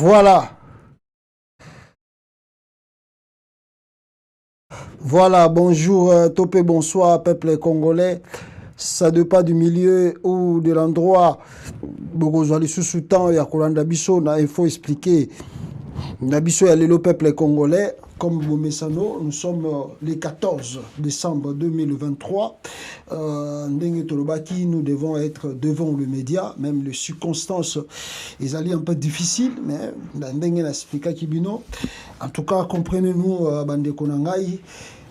Voilà, voilà, bonjour Topé, bonsoir peuple congolais. Ça ne pas du milieu ou de l'endroit. Bogozali sous-temps et à Kolanda Bisso, il faut expliquer. Nabiso et le peuple congolais, comme Bomesano, nous sommes le 14 décembre 2023. Ndenge Tolobaki, nous devons être devant le média, même les circonstances, ils allaient un peu difficiles, mais Ndenge Naspika Kibino. En tout cas, comprenez-nous, Bande Konangai.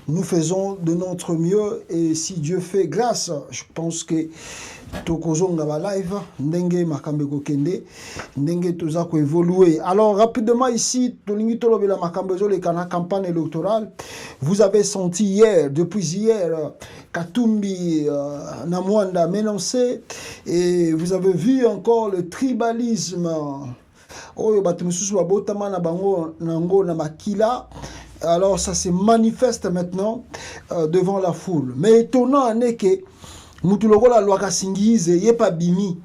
Nous faisons de notre mieux et si Dieu fait grâce, je pense que tokozonga ba live ndenge makambe ko kende ndenge toza ko évoluer. Alors rapidement ici tolingi tolobela makambe zo le kana campagne électorale. Vous avez senti hier, depuis hier, Katumbi Namwanda menacé et vous avez vu encore le tribalisme. Oyo batu mususu babotama na bango nango na makila. Alors ça se manifeste maintenant devant la foule. Mais étonnant n'est que Mutuloko la loi Kasingize yé pas bimi.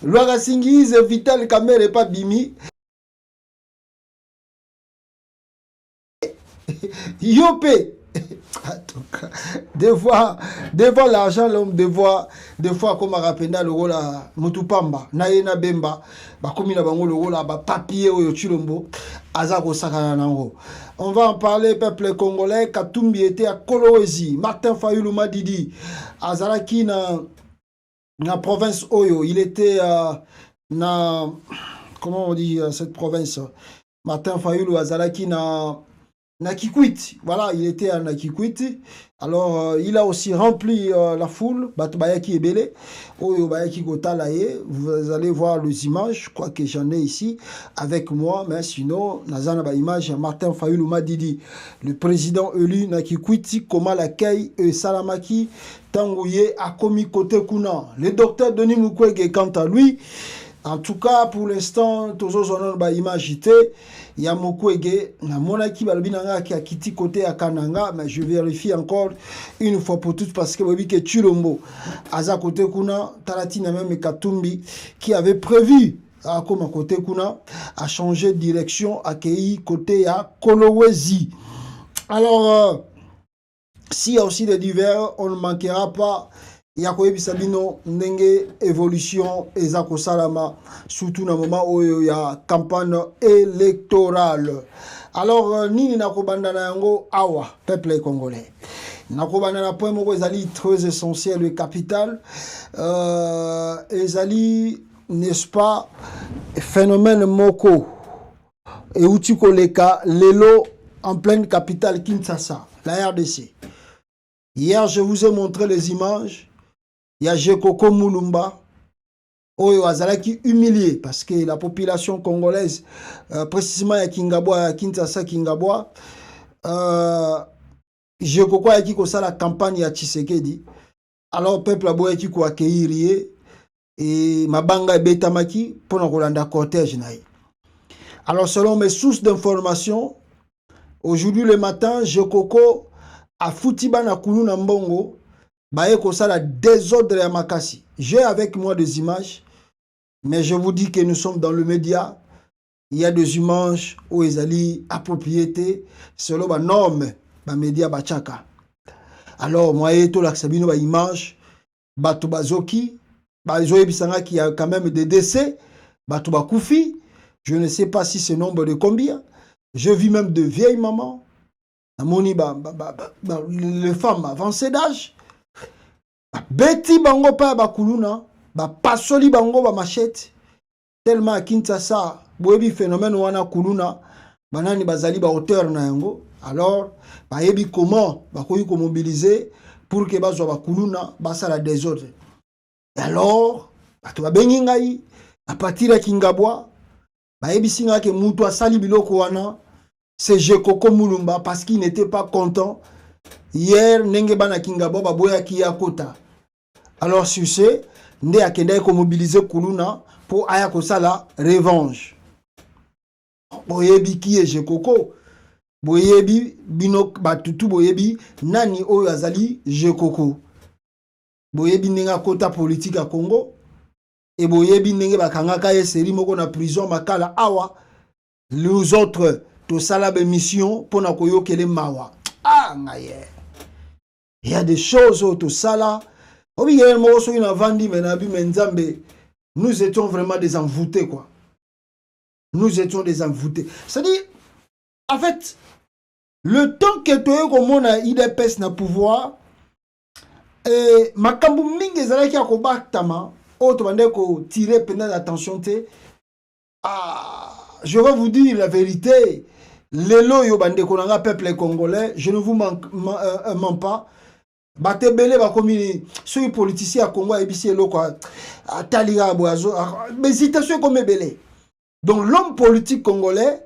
Loi Kasingize Vital Kamere pas bimi. Yopé. Des fois l'argent l'homme des fois comme rapenda le rôle à Mutupamba naena bemba bakomi na bango le rôle à papier oyo chilombo azako sakana nango. On va en parler peuple congolais. Katumbi était à Kolwezi, Martin Fayulu Madidi azalaki na province oyo, il était na comment on dit cette province, Martin Fayulu azalaki na Kikwit, voilà, il était à Kikwit. Alors, il a aussi rempli la foule. Batubayaki Ebele, Oyo Bayaki Gotalaye. Vous allez voir les images. Je crois que j'en ai ici avec moi. Mais sinon, Nazana ba image Martin Fayulu Madidi, le président élu na Kikwit, Koma Lakei et Salamaki, Tangouye, Akomi Kote Kuna. Le docteur Denis Mukwege, quant à lui, en tout cas, pour l'instant, tous os on ba image il y a Mukwege, na monaki balbinanga qui a quitté côté à Kananga, mais je vérifie encore une fois pour toutes parce que oui que Chilombo, Aza côté Kuna, Taratina même Katumbi, qui avait prévu à comme côté Kuna, à changer de direction, à Kei côté à Kolwezi. Alors, s'il y a aussi des divers, on ne manquera pas. Yakoyebi Sabino ndenge évolution ezako salama surtout na moment où il y a campagne électorale. Alors nini nakobanda na yango awa peuple congolais. Nakobanda na point moko ezali très essentiel le capital ezali n'est-ce pas phénomène moko et outi koleka lelo en pleine capitale Kinshasa, la RDC. Hier je vous ai montré les images. Il y a Jekoko Mulumba, Oyo Azalaki humilié parce que la population congolaise, précisément à Kingabwa, à Kinshasa, Kingabwa, Jekoko a qui la campagne à Tshisekedi. Alors, peuple a beau qui ko accueillir et Mabanga et Betamaki pour nous rendre cortège. Alors, selon mes sources d'information, aujourd'hui le matin, Jekoko a foutiba na kulu na mbongo. Baye kosala désordre ya makasi. J'ai avec moi des images, mais je vous dis que nous sommes dans le média. Il y a des images où ils allaient à propriété selon les normes des médias bachaka. Alors moi eto la sabino ba image bato bazoki bazoye bisanga qui a quand même des décès bato bakufi. Je ne sais pas si c'est nombre de combien. Je vis même de vieilles mamans. Amoni les femmes avancées d'âge. Beti bango pa bakuluna, ba pasoli bango ba machette. Tellement à Kinshasa, boyebi phénomène wana kuluna, banani bazali ba hauteur na yango. Alors, ba yebi comment ba koyi ko mobiliser pour que bazwa bakuluna basala désordre. Et alors, bato ba bengi ngai à partir ya Kingabwa, ba yebi singa ke mutu asali biloko wana, c'est Jekoko Mulumba parce qu'il n'était pas content. Hier, nenge bana Kingabwa ba boya ki ya kota. Alors sur ce, Ndé a kendé ko mobiliser Kuluna pour aya ko sala revanche. Boyebi ki e Jekoko. Boyebi binok batutu boyebi nani oyo azali Jekoko. Boyebi ninga kota politique à Congo. et boyebi ndenge bakangaka ye série moko na prison makala awa les autres to sala be mission pona koyokele mawa ah ngaye il y a des choses to sala obi yel moko so ina vandi menabi menzambe nous étions vraiment des envoûtés quoi. Nous étions des envoûtés. C'est-à-dire en fait le temps que toye komona IDPS na pouvoir et makambu mingi ezalaki akobaktama autre bande ko tirer pendant l'attention te ah je vais vous dire la vérité lelo yo bande konanga peuple congolais je ne vous mens pas batebele bakomi ceux politiciens à Congo ebisi eloko ataliga boazo mais hésitation comme ebele donc l'homme politique congolais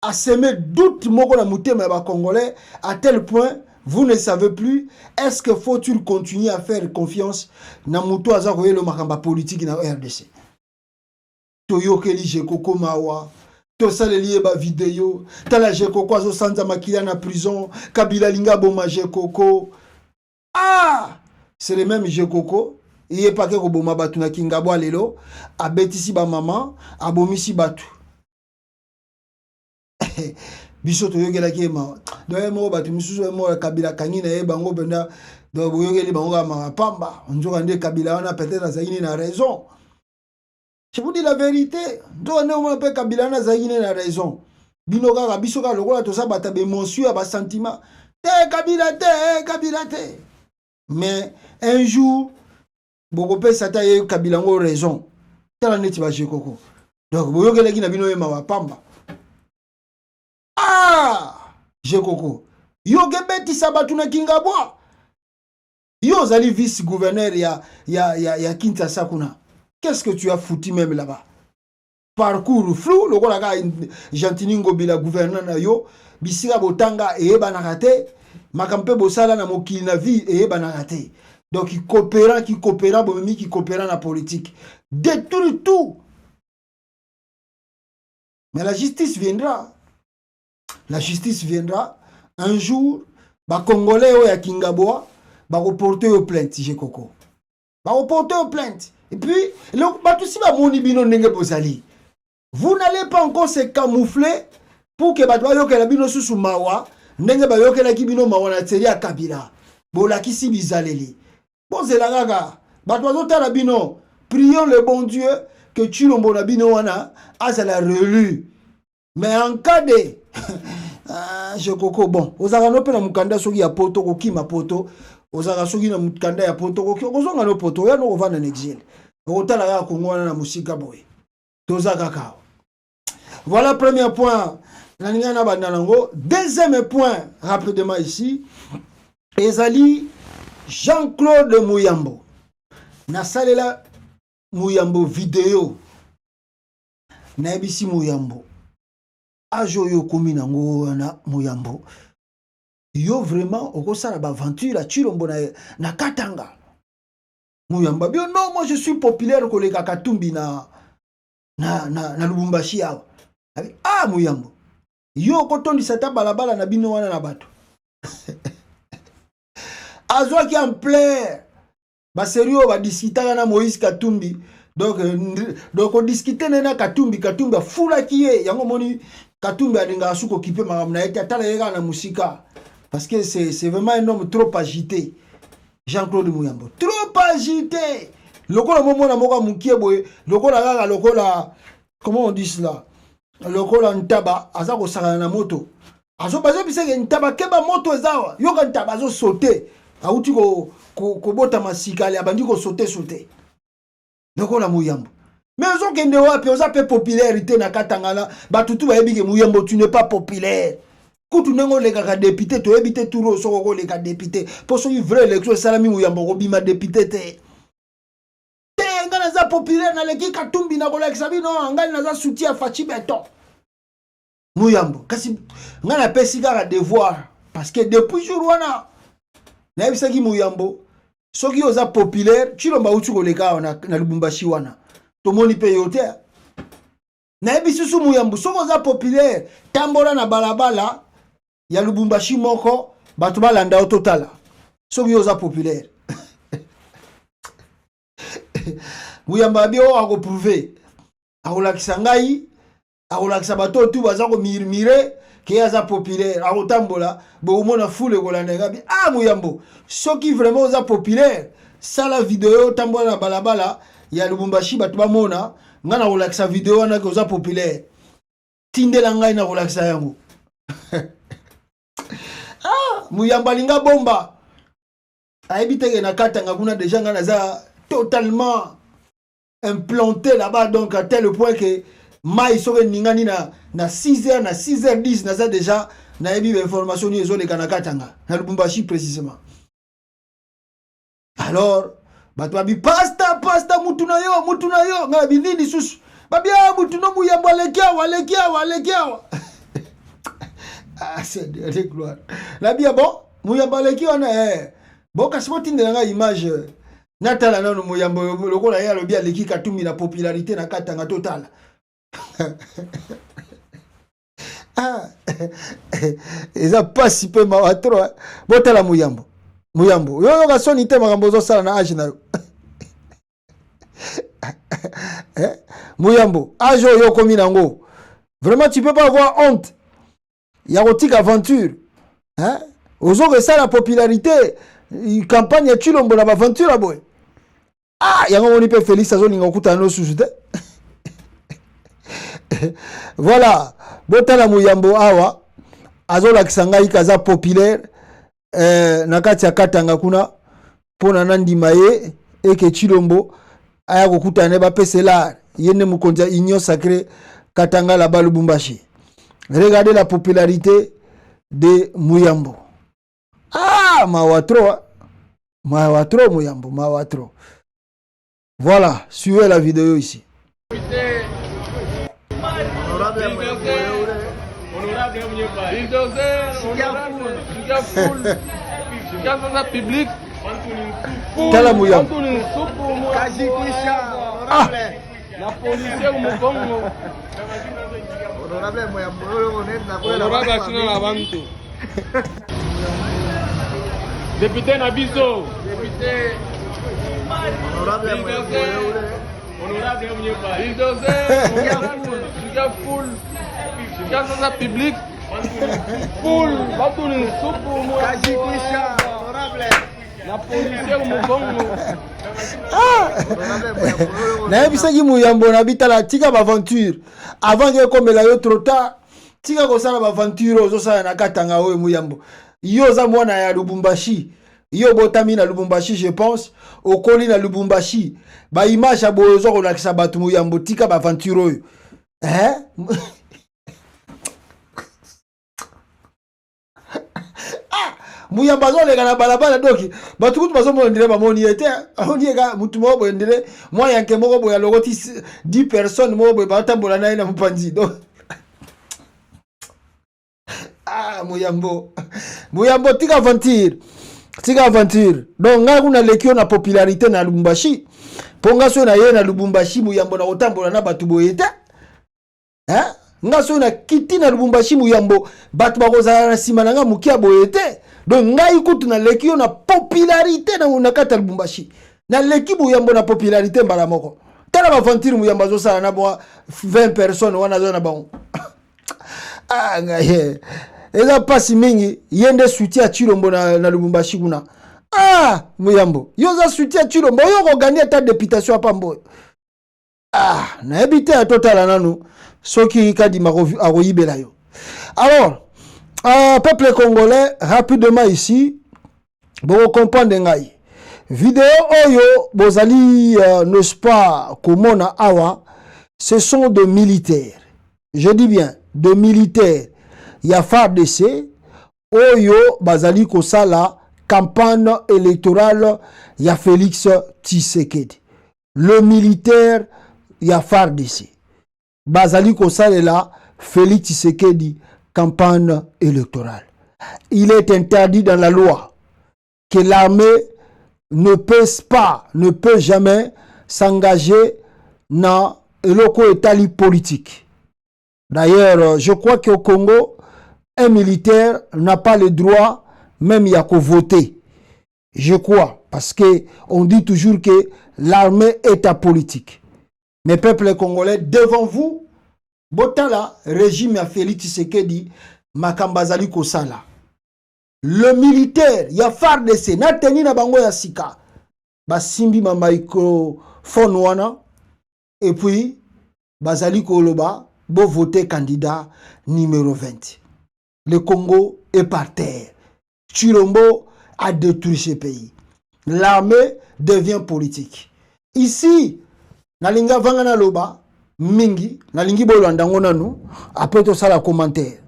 a semé doute moko na mutema ba congolais à tel point vous ne savez plus, est-ce que faut-il continuer à faire confiance dans Moutou Azaroye le makamba politique dans RDC? Toyokeli Jekoko Mawa, Tosaleli ba vidéo, Tala Jekoko Azo Sanza Makila na prison, Kabila Linga Boma Jekoko. Ah! C'est le même Jekoko. Il est pas que Boma Batu na Kingabo Lelo, a betisi ba maman, a bomisi Batu. Biso toyokela kema doye mo batu misusu mo kabila kangina e bango benda do boyokeli bango ma pamba onjoka nde kabila wana peut-être azayini na raison. Je vous dis la vérité, do ne mo pe kabila na zayini na raison. Bino kaka biso ka lokola to sa bata be monsieur ba sentiment kabila te. Mais un jour boko pe sata ye kabila ngo raison. Tala neti ba jekoko. Donc boyokela kina bino e ma pamba. Ah, Jekoko. Yo gebeti sabatu na Kingabwa. Yo zali vice-gouverneur ya Kinshasa kuna. Qu'est-ce que tu as foutu même là-bas? Parcours flou, le ko la Jantiningo bila gouverneur na yo, bisika botanga e banakate, makampe bosala na mokili na vie e banakate. Donc qui coopérant bomemi qui coopérant na politique. Détruit tout. Mais la justice viendra. La justice viendra un jour, ba Congolais ou ya Kingabwa, ba reporter aux plaintes, Jekoko. Ba reporter aux plaintes. Et puis, ba tout si ba moni bino nenge bozali. Vous n'allez pas encore se camoufler pour que ba doyo ke la bino susu mawa, nenge ba yo ke la kibino mawa na tseli ya Kabila. Bola kisi bizaleli. Bon zelanga, ba doyo ta bino, prions le bon Dieu que tu l'ombo na bino wana azala relu. Mais en cas de je koko bon ozaka no pena mukanda soki ya poto kokima poto ozaka soki na mukanda ya poto kozonga no poto ya no kovanda na exil okotala ka Kongo na musika boy tozaka ka. Voilà premier point na ninga na bandanango. Deuxième point rapidement ici ezali Jean-Claude Muyambo na salela Muyambo vidéo na ebisi Muyambo ajo yo komi nango na Muyambo yo vraiment okosala ba aventure Chilombo na Katanga Muyamba bio non moi je suis populaire koleka Katumbi na Lubumbashi awa ah Muyambo yo kotondisa ta balabala na bino wana na bato azwa ki en plein ba sérieux ba discuter na Moïse Katumbi donc on discuter na Katumbi fula ki ye yango moni Katumbi alinga suko kipe makamna ete atala yeka na musika parce que c'est vraiment un homme trop agité. Jean-Claude Muyambo trop agité lokola momona moka mukie boye lokola kaka lokola comment on dit cela lokola ntaba aza ko sakana na moto azo bazo biseke ntaba keba moto ezawa yoka ntaba azo sauter auti ko bota masika le abandi ko sauter lokola Muyambo. Mais on kende wapi oza pe popularité na Katangala batutu ba yebi ke Muyambo tu n'es pas populaire. Kutu nengo le kaka député to ebité turo soko le kaka député pour so vrai élection salami Muyambo ko bima député te ngana za populaire na leki Katumbi na kola kisabino ngani na za soutien Fachi Beton Muyambo kasi ngana pesi kaka devoir parce que depuis jour wana na yebisa ki Muyambo soki oza populaire Chilomba utu ko le kaka na Lubumbashi wana tomoni pe yote na ebisusu Muyambo soko za populaire tambola na balabala ya Lubumbashi moko batu balanda totala soki yoza populaire Muyamba bio akoprouver. Akolakisa ngai, akolakisa bato tout baza ko murmurer que aza populaire, akotambola, bo mona foule kolanda ngabi. Ah Muyambo, soki vraiment oza populaire, ça la vidéo tambola na balabala ya Lubumbashi bato bamona, ngana kolakisa vidéo wana ke oza populaire. Tindela ngai na kolakisa yango. Ah, Muyamba linga bomba. Aibiteke na katanga kuna déjà ngana za totalement implanté là-bas, donc à tel point que maïs serait ningani na 6h, na 6h10, na ça déjà, na ebi information ni ezole kanakatanga, na Lubumbashi précisément. Alors, batwabi pasta mutuna yo, nga bindini susu. Babia mutuno Muyamba lekiawa. Ah, c'est de gloire. La bien bon, Muyamba lekiawa na bon kasi motinde nga image natala nano Muyamba lokola ya lobi aleki katumi na popularité na katanga total. Ah, eza pas si peu mawatro. Botala Muyambo. Yo ka soni te makambo zo sala na age na yo. Muyambo, age yo komi nango. Vraiment tu peux pas avoir honte. Ya rotique aventure. Hein? Ozo que ça la popularité, campagne tu l'ombo na aventure à boy. Ah, yango moni pe Félix azo linga kuta no susude. Voilà, botala Muyambo awa azo lakisa ngai kaza populaire na kati ya katanga kuna pona nandima ye eke Chilombo aya kokuta ne ba pesela yene mukonza union sacrée katanga la ba Lubumbashi. Regardez la popularité de Muyambo. Ah, mawatro Muyambo, mawatro. Voilà, suivez la vidéo ici. Tala Muyambo. Ah. La policier au Congo. Honorable Sina Labanto. Député Nabiso. Député. Honorable public. La policier au Congo. Na bisaki Muyambo na bitala tika ba aventure avant que comme la yo trop tard tika ko sala ba aventure ozo sala na katanga oyo Muyambo yo za mwana ya Lubumbashi yo botami na Lubumbashi je pense okoli na Lubumbashi ba image ya bozo ko lakisa batu Muyambo tika ba aventure oyo Muyamba zo lega na balabala doki batu kutu bazo mo ndire ba moni ete oni ega mutu mo bo ndire moi yanke moko bo ya logoti 10 personnes mo bo ba tambola na ina mpanzi donc ah Muyambo tika aventure donc nga kuna lekio na popularité na Lubumbashi ponga so na ye na Lubumbashi Muyambo na otambola na batu bo ete nga so na kiti na Lubumbashi Muyambo batu bakozala na sima na nga mukia bo ete donc ngai kutu na lekio na popularité na kata Lubumbashi na leki Muyambo na popularité mbala moko tala ba aventure Muyambo zo sala na bo 20 personnes wana zo na bango ah ngaye eza pasi mingi yende soutien Chilombo na Lubumbashi kuna ah Muyambo yo za soutien Chilombo yo ko gagner ta députation à Pambo ah na ebité à total nanu soki kadi makoyibela yo. Alors peuple congolais, rapidement ici, vous comprenez ngai. Vidéo oyo bozali n'est-ce pas komona awa, ce sont de militaires. Je dis bien de militaires. Ya FARDC oyo bazali kosala campagne électorale ya Félix Tshisekedi. Le militaire ya FARDC bazali kosala la Félix Tshisekedi campagne électorale. Il est interdit dans la loi que l'armée ne peut jamais s'engager dans le état politique. D'ailleurs, je crois qu'au Congo, un militaire n'a pas le droit même à voter. Je crois, parce que on dit toujours que l'armée est apolitique. Mes peuples congolais, devant vous, Botala, régime à Félix Tshisekedi, Makambazali Kosala. Le militaire, ya FARDC, na teni na bango ya sika, basimbi ma microphone wana, et puis, bazali koloba, bo voter candidat numéro 20. Le Congo est par terre. Chilombo a détruit ce pays. L'armée devient politique. Ici, nalinga vangana loba, mingi, nalingi bolandango nanu, après tout ça la commentaire.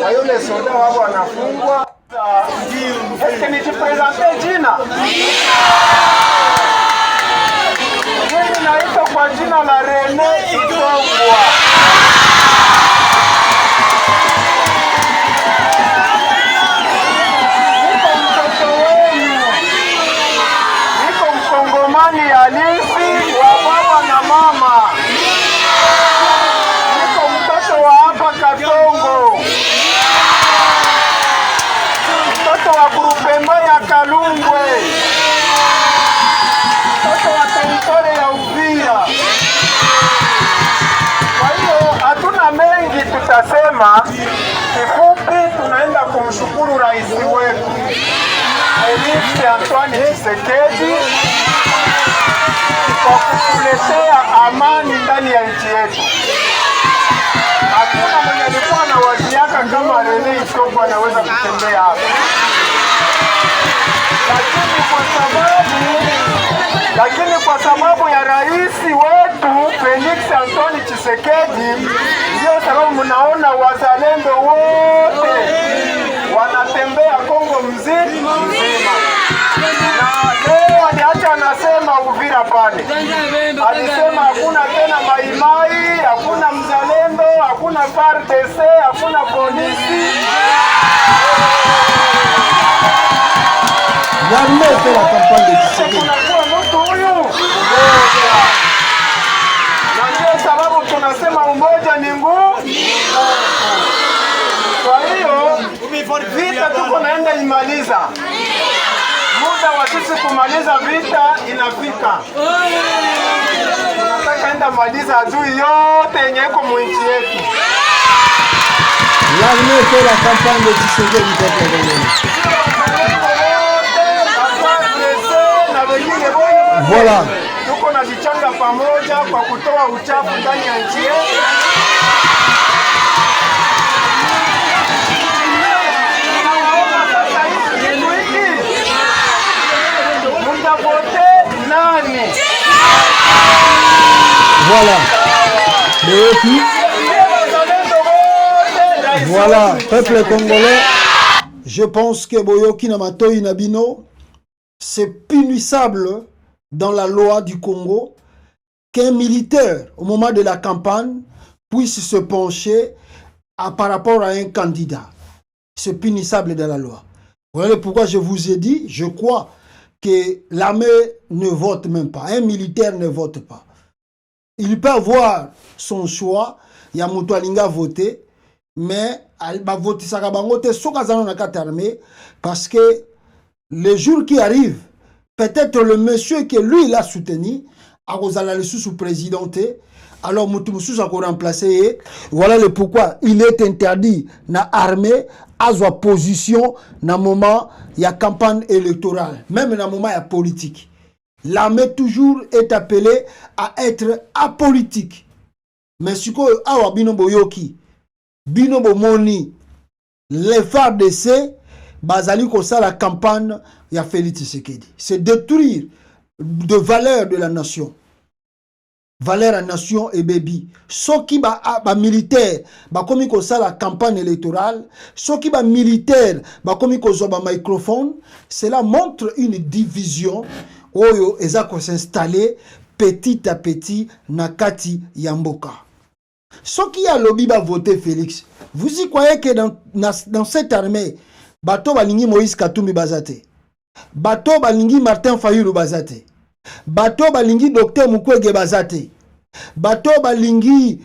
Ayo les soldats wao wanafungwa. Est-ce que nijipresente jina? Mimi naitwa kwa jina la Rene Itongwa. Niko mtoto wenu. Niko mkongomani halisi wa baba na mama. Niko mtoto wa hapa Katongo. Mtoto wa grupema ya Kalungwe. Mtoto wa teritore ya Uvira. Kwa hiyo hatuna mengi tutasema. Kifupi tunaenda kumshukuru rais wetu Felix Antoine Tshisekedi kwa kutuletea amani ndani ya nchi yetu. Hakuna mwenye alikuwa na waziaka kama Rene Itongwa anaweza kutembea hapa. Lakini kwa sababu ya rais wetu Felix Antoine Tshisekedi, ndio sababu mnaona wazalendo wote wanatembea Kongo mzima. Na leo aliacha anasema Uvira pale. Alisema hakuna tena maimai, hakuna mzalendo, hakuna FARDC, hakuna polisi. L'armée fait la campagne de Tshisekedi. Kunakuwa mtu huyu. Na ndio sababu tunasema umoja ni nguvu. Kwa hiyo vita tuko naenda imaliza. Muda wa sisi kumaliza vita inafika. Tunataka enda maliza adui yote yenye iko mwinchi yetu. L'armée fait la campagne de Tshisekedi peuple congolais. Voilà. Tuko na vichanga pamoja kwa kutoa uchafu ndani ya nchi yetu. Voilà. Voilà, peuple congolais. Je pense que Boyoki Namatoi Nabino, c'est punissable dans la loi du Congo qu'un militaire, au moment de la campagne, puisse se pencher par rapport à un candidat. C'est punissable dans la loi. Voilà pourquoi je vous ai dit, je crois que l'armée ne vote même pas. Un militaire ne vote pas. Il peut avoir son choix. Il y a Moutoualinga voté, mais il va voter Sakabangote Sokazano na carte armée parce que le jour qui arrive, peut-être le monsieur que lui il a soutenu, a le sous-présidenté, alors Moutoussous a remplacé. Voilà le pourquoi il est interdit na armée à sa position na moment il y a campagne électorale, même na moment il y a politique. L'armée toujours est appelée à être apolitique. Mais ce que awa binombo yoki, binombo moni, les FARDC, bazali ko sa la campagne ya Félix Tshisekedi. C'est détruire de valeur de la nation. Valeur à nation et baby. Ceux qui ba militaire, ba komi ko sa la campagne électorale, ceux qui ba militaire, ba komi ko zo ba microphone, cela montre une division. Oyo ezako s'installer petit à petit na kati yamboka. Ceux qui a lobby va voter Félix. Vous y croyez que dans cette armée, bato balingi Moïse Katumbi bazate, bato balingi Martin Fayulu bazate, bato balingi Docteur Mukwege bazate, bato balingi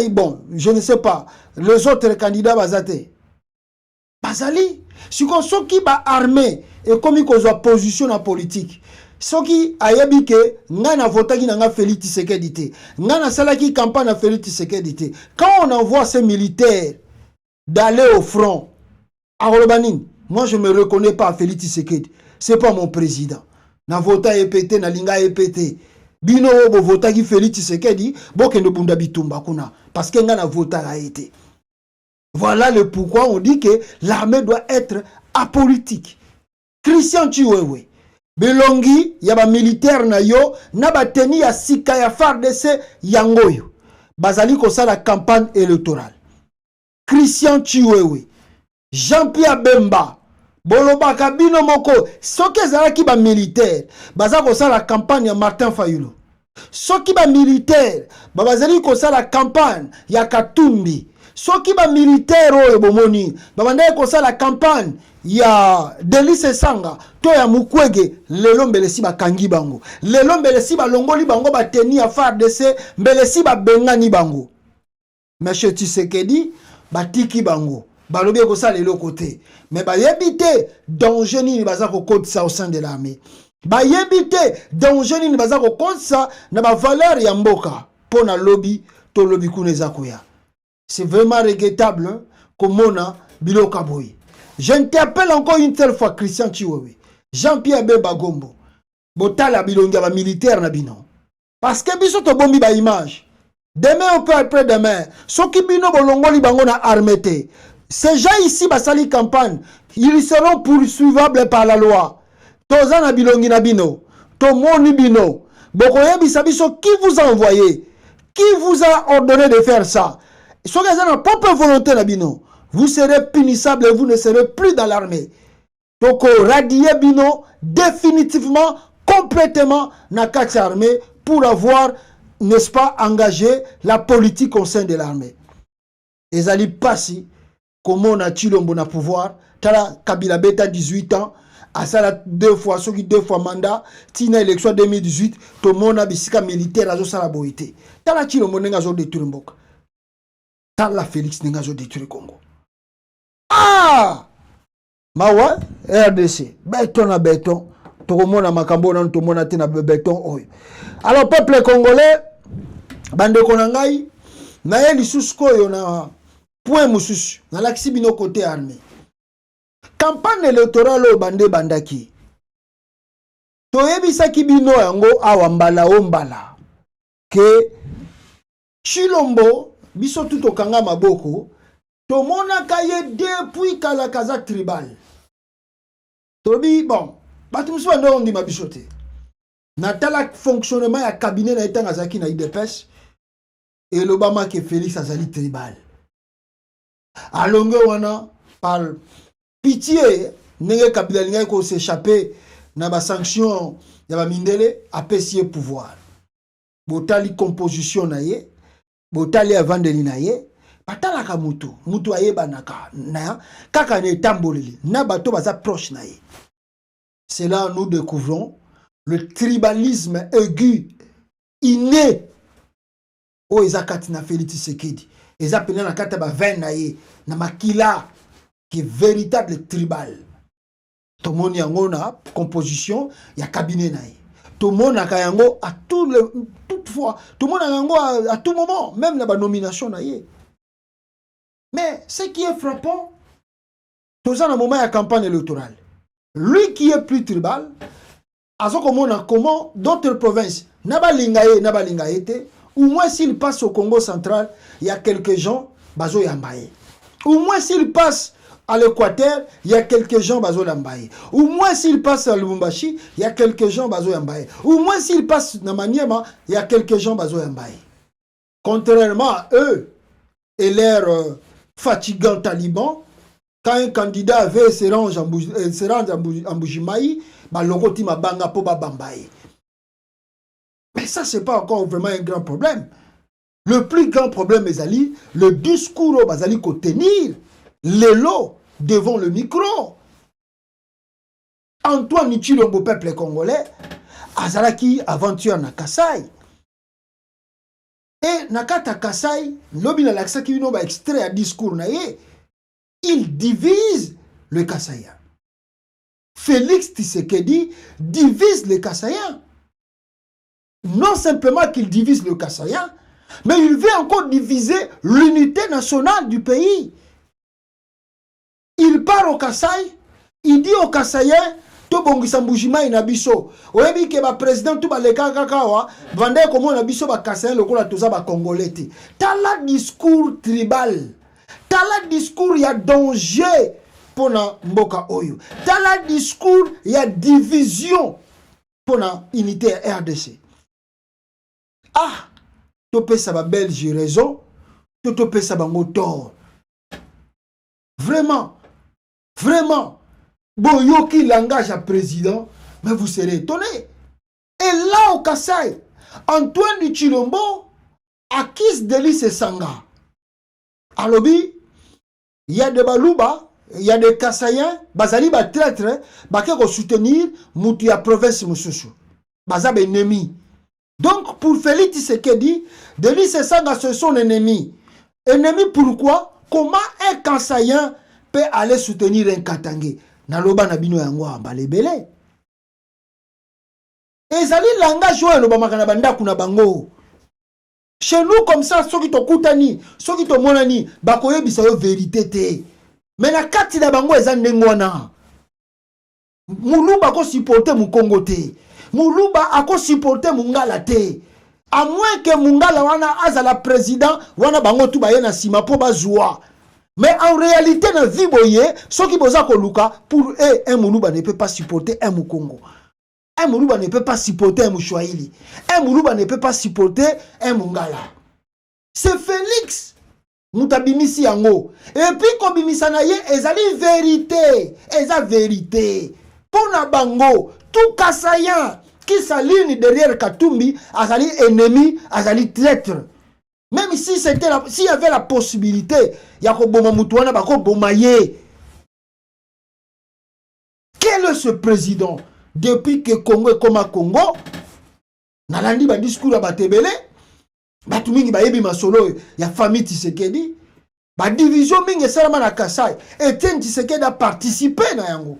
bon, je ne sais pas, les autres candidats bazate. Bazali, siko soki ba armée et comme kozwa position na politique soki ayebi ke nga na votaki na nga Félix Tshisekedi te nga na salaki campagne na Félix Tshisekedi te quand on envoie ces militaires d'aller au front à Rolobanine, moi je me reconnais pas à Félix Tshisekedi, c'est pas mon président na vota EPT na linga EPT bino bo vota ki Félix Tshisekedi bokende bunda bitumba kuna parce que nga na vota a été. Voilà le pourquoi on dit que l'armée doit être apolitique. Christian Chiwewe Belongi yaba militaire na yo na bateni ya sika ya FARDC yangoyo bazali ko sa la campagne électorale. Christian Chiwewe Jean-Pierre Bemba Boloba Kabino Moko soki ezalaki ba militaire baza ko sa la campagne ya Martin Fayulu. Soki ba militaire bazali ko sa la campagne ya Katumbi. Soki ba militaire oyo bomoni babandai ko sa la campagne ya Delice Sanga to ya Mukwege lelo mbelesi bakangi bango lelo mbelesi balongoli bango bateni ya FARDC mbelesi babengani bango Monsieur Tshisekedi batiki bango balobi ko sa lelo côté mais bayebi te danger nini baza ko kodisa au sein de l'armée bayebi te danger nini baza ko kodisa na ba valeur ya mboka pona lobby to lobby kuneza koya. C'est vraiment regrettable hein, comme on a Biloka Boy. J'interpelle encore une telle fois Christian Chiwewe, Jean-Pierre Bemba Gombo, Botala Bilonga militaire na bino. Parce que biso to bombi ba image. Demain ou peu après demain, ceux qui bino bolongoli bango na armete. Ces gens ici basali campagne, ils seront poursuivables par la loi. Toza na bilongi na bino, to moni bino. Bokoye bisabiso qui vous a envoyé? Qui vous a ordonné de faire ça? Si vous avez une propre volonté, vous serez punissable et vous ne serez plus dans l'armée. Donc, radier Bino définitivement, complètement dans l'armée pour avoir, n'est-ce pas, engagé la politique au sein de l'armée. Et ça passi, comment on a Chilombo na pouvoir, Tala Kabila Beta 18 ans, à ça deux fois, ceux qui deux fois mandat, Tina élection 2018, tout le monde a bisika militaire à la boité. Tala Chilombo n'a pas détruit Mboka. La Félix Nengazo détruit Congo. Ah! Mawa, RDC. Béton à béton. Tout le monde a makambo nan tout le monde a tina béton. Alors, peuple congolais, bande konangai, naye lisusko yona point mususu. Na laksi bino côté armée. Campagne électorale au bande bandaki. Toyebi saki bino yango awambala ombala. Que Chilombo biso tout au kanga maboko to mona kaye depuis kala kaza tribal tobi bon batu musu ndo ndi mabisote na tala fonctionnement ya cabinet na etanga zaki na IDPS et l'Obama que Félix azali tribal alonge wana par pitié nenge kabila linga ko s'échapper na ba sanction ya ba mindele apesi pouvoir botali composition na ye botali avant de linaye batalaka mutu ayeba naka na kaka ne tamboleli na bato baza proche na ye. C'est là nous découvrons le tribalisme aigu inné o ezakati na Félix Tshisekedi ezapena na kata ba vin na ye na makila qui est véritable tribal. Tout le monde yango na composition ya cabinet na ye. Tout le monde a kayango à toutefois, tout le monde a kayango à tout moment, même la nomination na ye. Mais ce qui est frappant, tout ça dans le moment de la campagne électorale, lui qui est plus tribal, à ce comment d'autres provinces, naba lingaye, au moins s'il passe au Congo central, il y a quelques gens, bazo yambaye. Au moins s'il passe à l'Équateur, il y a quelques gens bazo lambaye. Au moins s'il passe à Lubumbashi, il y a quelques gens bazo yambaye. Au moins s'il passe à Maniema, il y a quelques gens bazo yambaye. Contrairement à eux et leurs fatigants talibans, quand un candidat veut se rendre en Bujimaï, bah l'ogoti ma banga po ba bambaye. Mais ça c'est pas encore vraiment un grand problème. Le plus grand problème est le discours au bazali ko tenir l'élo devant le micro. Antoine Tshilombo peuple congolais azalaki aventure na Kasai. Et nakata Kasai lobi na laksa ki no ba extrait à discours na ye. Il divise le Kassaïen. Félix Tshisekedi divise le Kassaïen. Non simplement qu'il divise le Kassaïen, mais il veut encore diviser l'unité nationale du pays. Il part au Kasaï, il dit au Kassaïen, to bongisa mbujima inabiso. Oyebi ke ba président tout ba leka kakawa, vande komo inabiso ba Kassaïen lokola toza ba Congolais. Tala discours tribal. Tala discours ya danger pona mboka oyo. Tala discours ya division pona unité RDC. Ah, topé ça ba Belge raison, topé ça ba tort. Vraiment, vraiment, boyoki langage à président, mais vous serez étonné. Et là au Kasaï, Antoine Tshilombo accuse Delis Esanga. À Lobi, il y a des Balouba, il y a des Kassaïens, Bazali ba traître, Baké ko soutenir Moutia province Moussoussou. Bazab ennemi. Donc pour Félix Tshisekedi, Delis Esanga c'est son ennemi. Ennemi pourquoi? Comment un Kassaïen peut aller soutenir un Katangé? Naloba nabino yango ambalebele. Ezali langage oyo loba makana banda kuna bango. Chez nous comme ça, ceux qui te koutani, ceux qui te monani, bakoye bisayo vérité te. Mais na kati na bango ezandengwana. Muluba ko supporter mu Congo te. Muluba ako supporter mungala te. À moins que mungala wana azala président, wana bango tu baye na sima po bazwa. Mais en réalité na viboye, ceux qui boza ko luka pour eux un muluba ne peut pas supporter un Mukongo. Un Moulouba ne peut pas supporter un Mouchouaïli. Un Moulouba ne peut pas supporter un Mungala. C'est Félix Moutabimisi Yango. Et puis, comme Bimisanaye, ezali vérité. Eza vérité. Pona bango, tout Kassaïen qui s'aligne derrière Katumbi, azali ennemi, azali traître. Même si c'était s'il y avait la possibilité, yako boma mutuana bako bomaye. Quel est ce président? Depuis que Congo est comme à Congo, nalandi ba discours à Batebele, batu mingi ba yebi masolo ya famille Tshisekedi, ba division mingi salama na Kasai, Etienne Tshisekedi a participé na yango.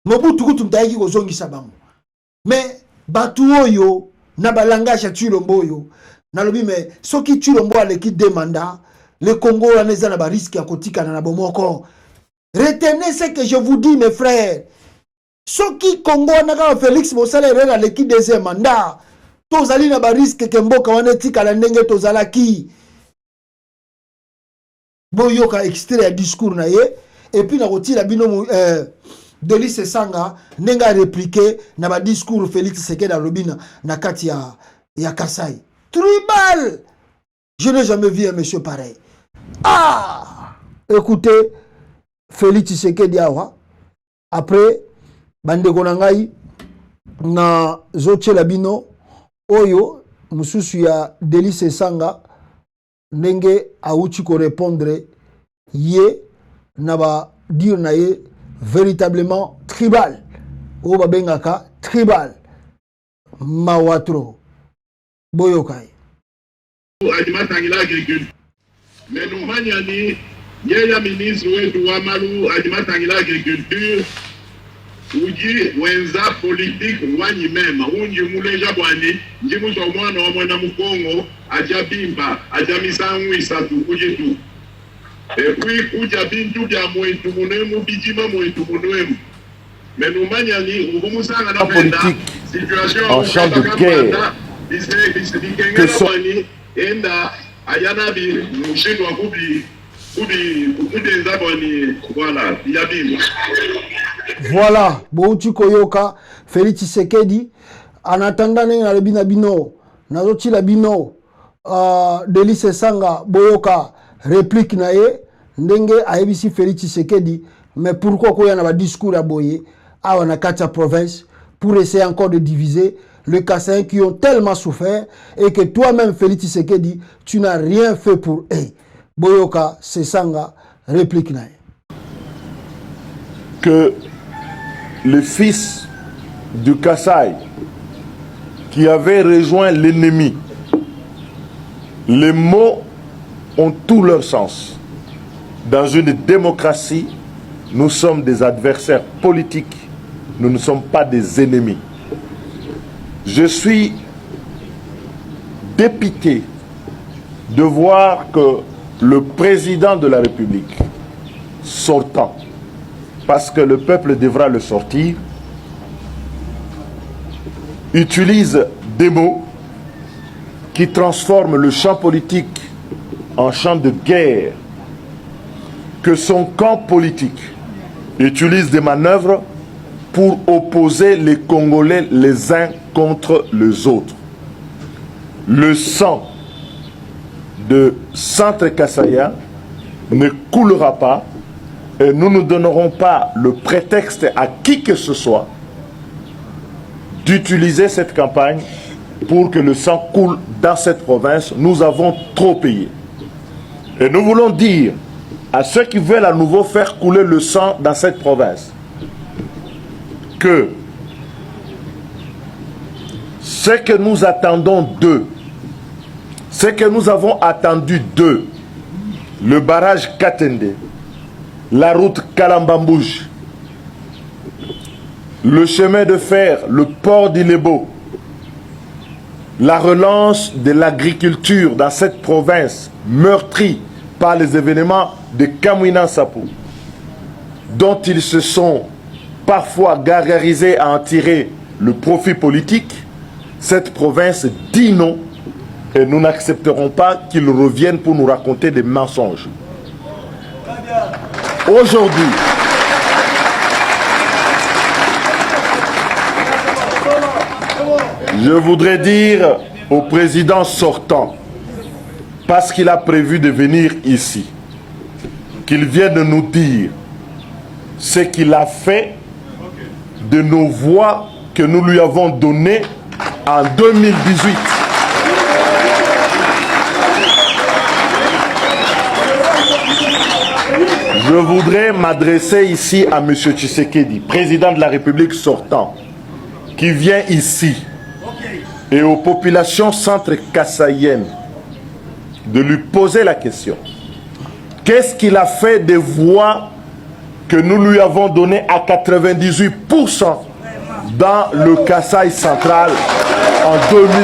Mobutu kutu mtaiki ko zongisa bango. Mais batu oyo na ba langage ya Tshilombo yo, nalobi mais soki Tshilombo aleki demanda, le Congo aneza na ba risque ya kotika na bomoko. Retenez ce que je vous dis mes frères. Ce qui Congo n'a Félix Mosala à l'équipe deuxième mandat, tozali na ba risque que mboka wana tika la ndenge tozala ki. Boyoka extrait à discours na ye et puis na roti la bino Delis Esanga nenga répliquer na ba discours Félix Tshisekedi à Lobina na kati ya Kasai. Tribal. Je n'ai jamais vu un monsieur pareil. Ah, écoutez Félix Tshisekedi awa après bandeko na ngai na zotiela bino oyo mususu ya Delis Esanga ndenge auti ko répondre ye na ba dire na ye véritablement tribal o ba bengaka tribal mawatro boyokai adimatangila agriculture mais nous maniani yeye ministre wetu wa malu adimatangila agriculture uji wenza politique wanyi mema unji muleja bwani njimu so mwana wa mwana mukongo aja bimba aja misangu isatu uji tu et puis uja bintu bya mwetu munemu bijima mwetu munemu menumanya ni ubumusanga na penda situation en champ de guerre que sont enda ayana bi mushindwa kubi kudenza bwani voilà ya bimba. Voilà, Bouti Koyoka, Félix Tshisekedi, en attendant na lebina bino, nazoti la bino, Delis Esanga, Boyoka, réplique nae, ndenge aebisi Félix Tshisekedi, mais pourquoi koya na ba discours à boye, à na kata province, pour essayer encore de diviser les Kassaïens qui ont tellement souffert, et que toi-même Félix Tshisekedi, tu n'as rien fait pour eux. Boyoka, Esanga, réplique nae. Que le fils du Kasaï qui avait rejoint l'ennemi, les mots ont tout leur sens. Dans une démocratie, nous sommes des adversaires politiques, nous ne sommes pas des ennemis. Je suis dépité de voir que le président de la République sortant, parce que le peuple devra le sortir, utilise des mots qui transforment le champ politique en champ de guerre, que son camp politique utilise des manœuvres pour opposer les Congolais les uns contre les autres. Le sang de Centre Kassaya ne coulera pas et nous ne donnerons pas le prétexte à qui que ce soit d'utiliser cette campagne pour que le sang coule dans cette province. Nous avons trop payé. Et nous voulons dire à ceux qui veulent à nouveau faire couler le sang dans cette province que ce que nous attendons d'eux, ce que nous avons attendu d'eux, le barrage Katende, la route Kalambambouj, le chemin de fer, le port d'Ilebo, la relance de l'agriculture dans cette province meurtrie par les événements de Kamwina-Sapou, dont ils se sont parfois gargarisés à en tirer le profit politique, cette province dit non et nous n'accepterons pas qu'ils reviennent pour nous raconter des mensonges. Aujourd'hui, je voudrais dire au président sortant, parce qu'il a prévu de venir ici, qu'il vienne nous dire ce qu'il a fait de nos voix que nous lui avons données en 2018. Je voudrais m'adresser ici à M. Tshisekedi, président de la République sortant, qui vient ici, et aux populations centre-kassaïennes, de lui poser la question. Qu'est-ce qu'il a fait des voix que nous lui avons données à 98% dans le Kasaï central en 2018?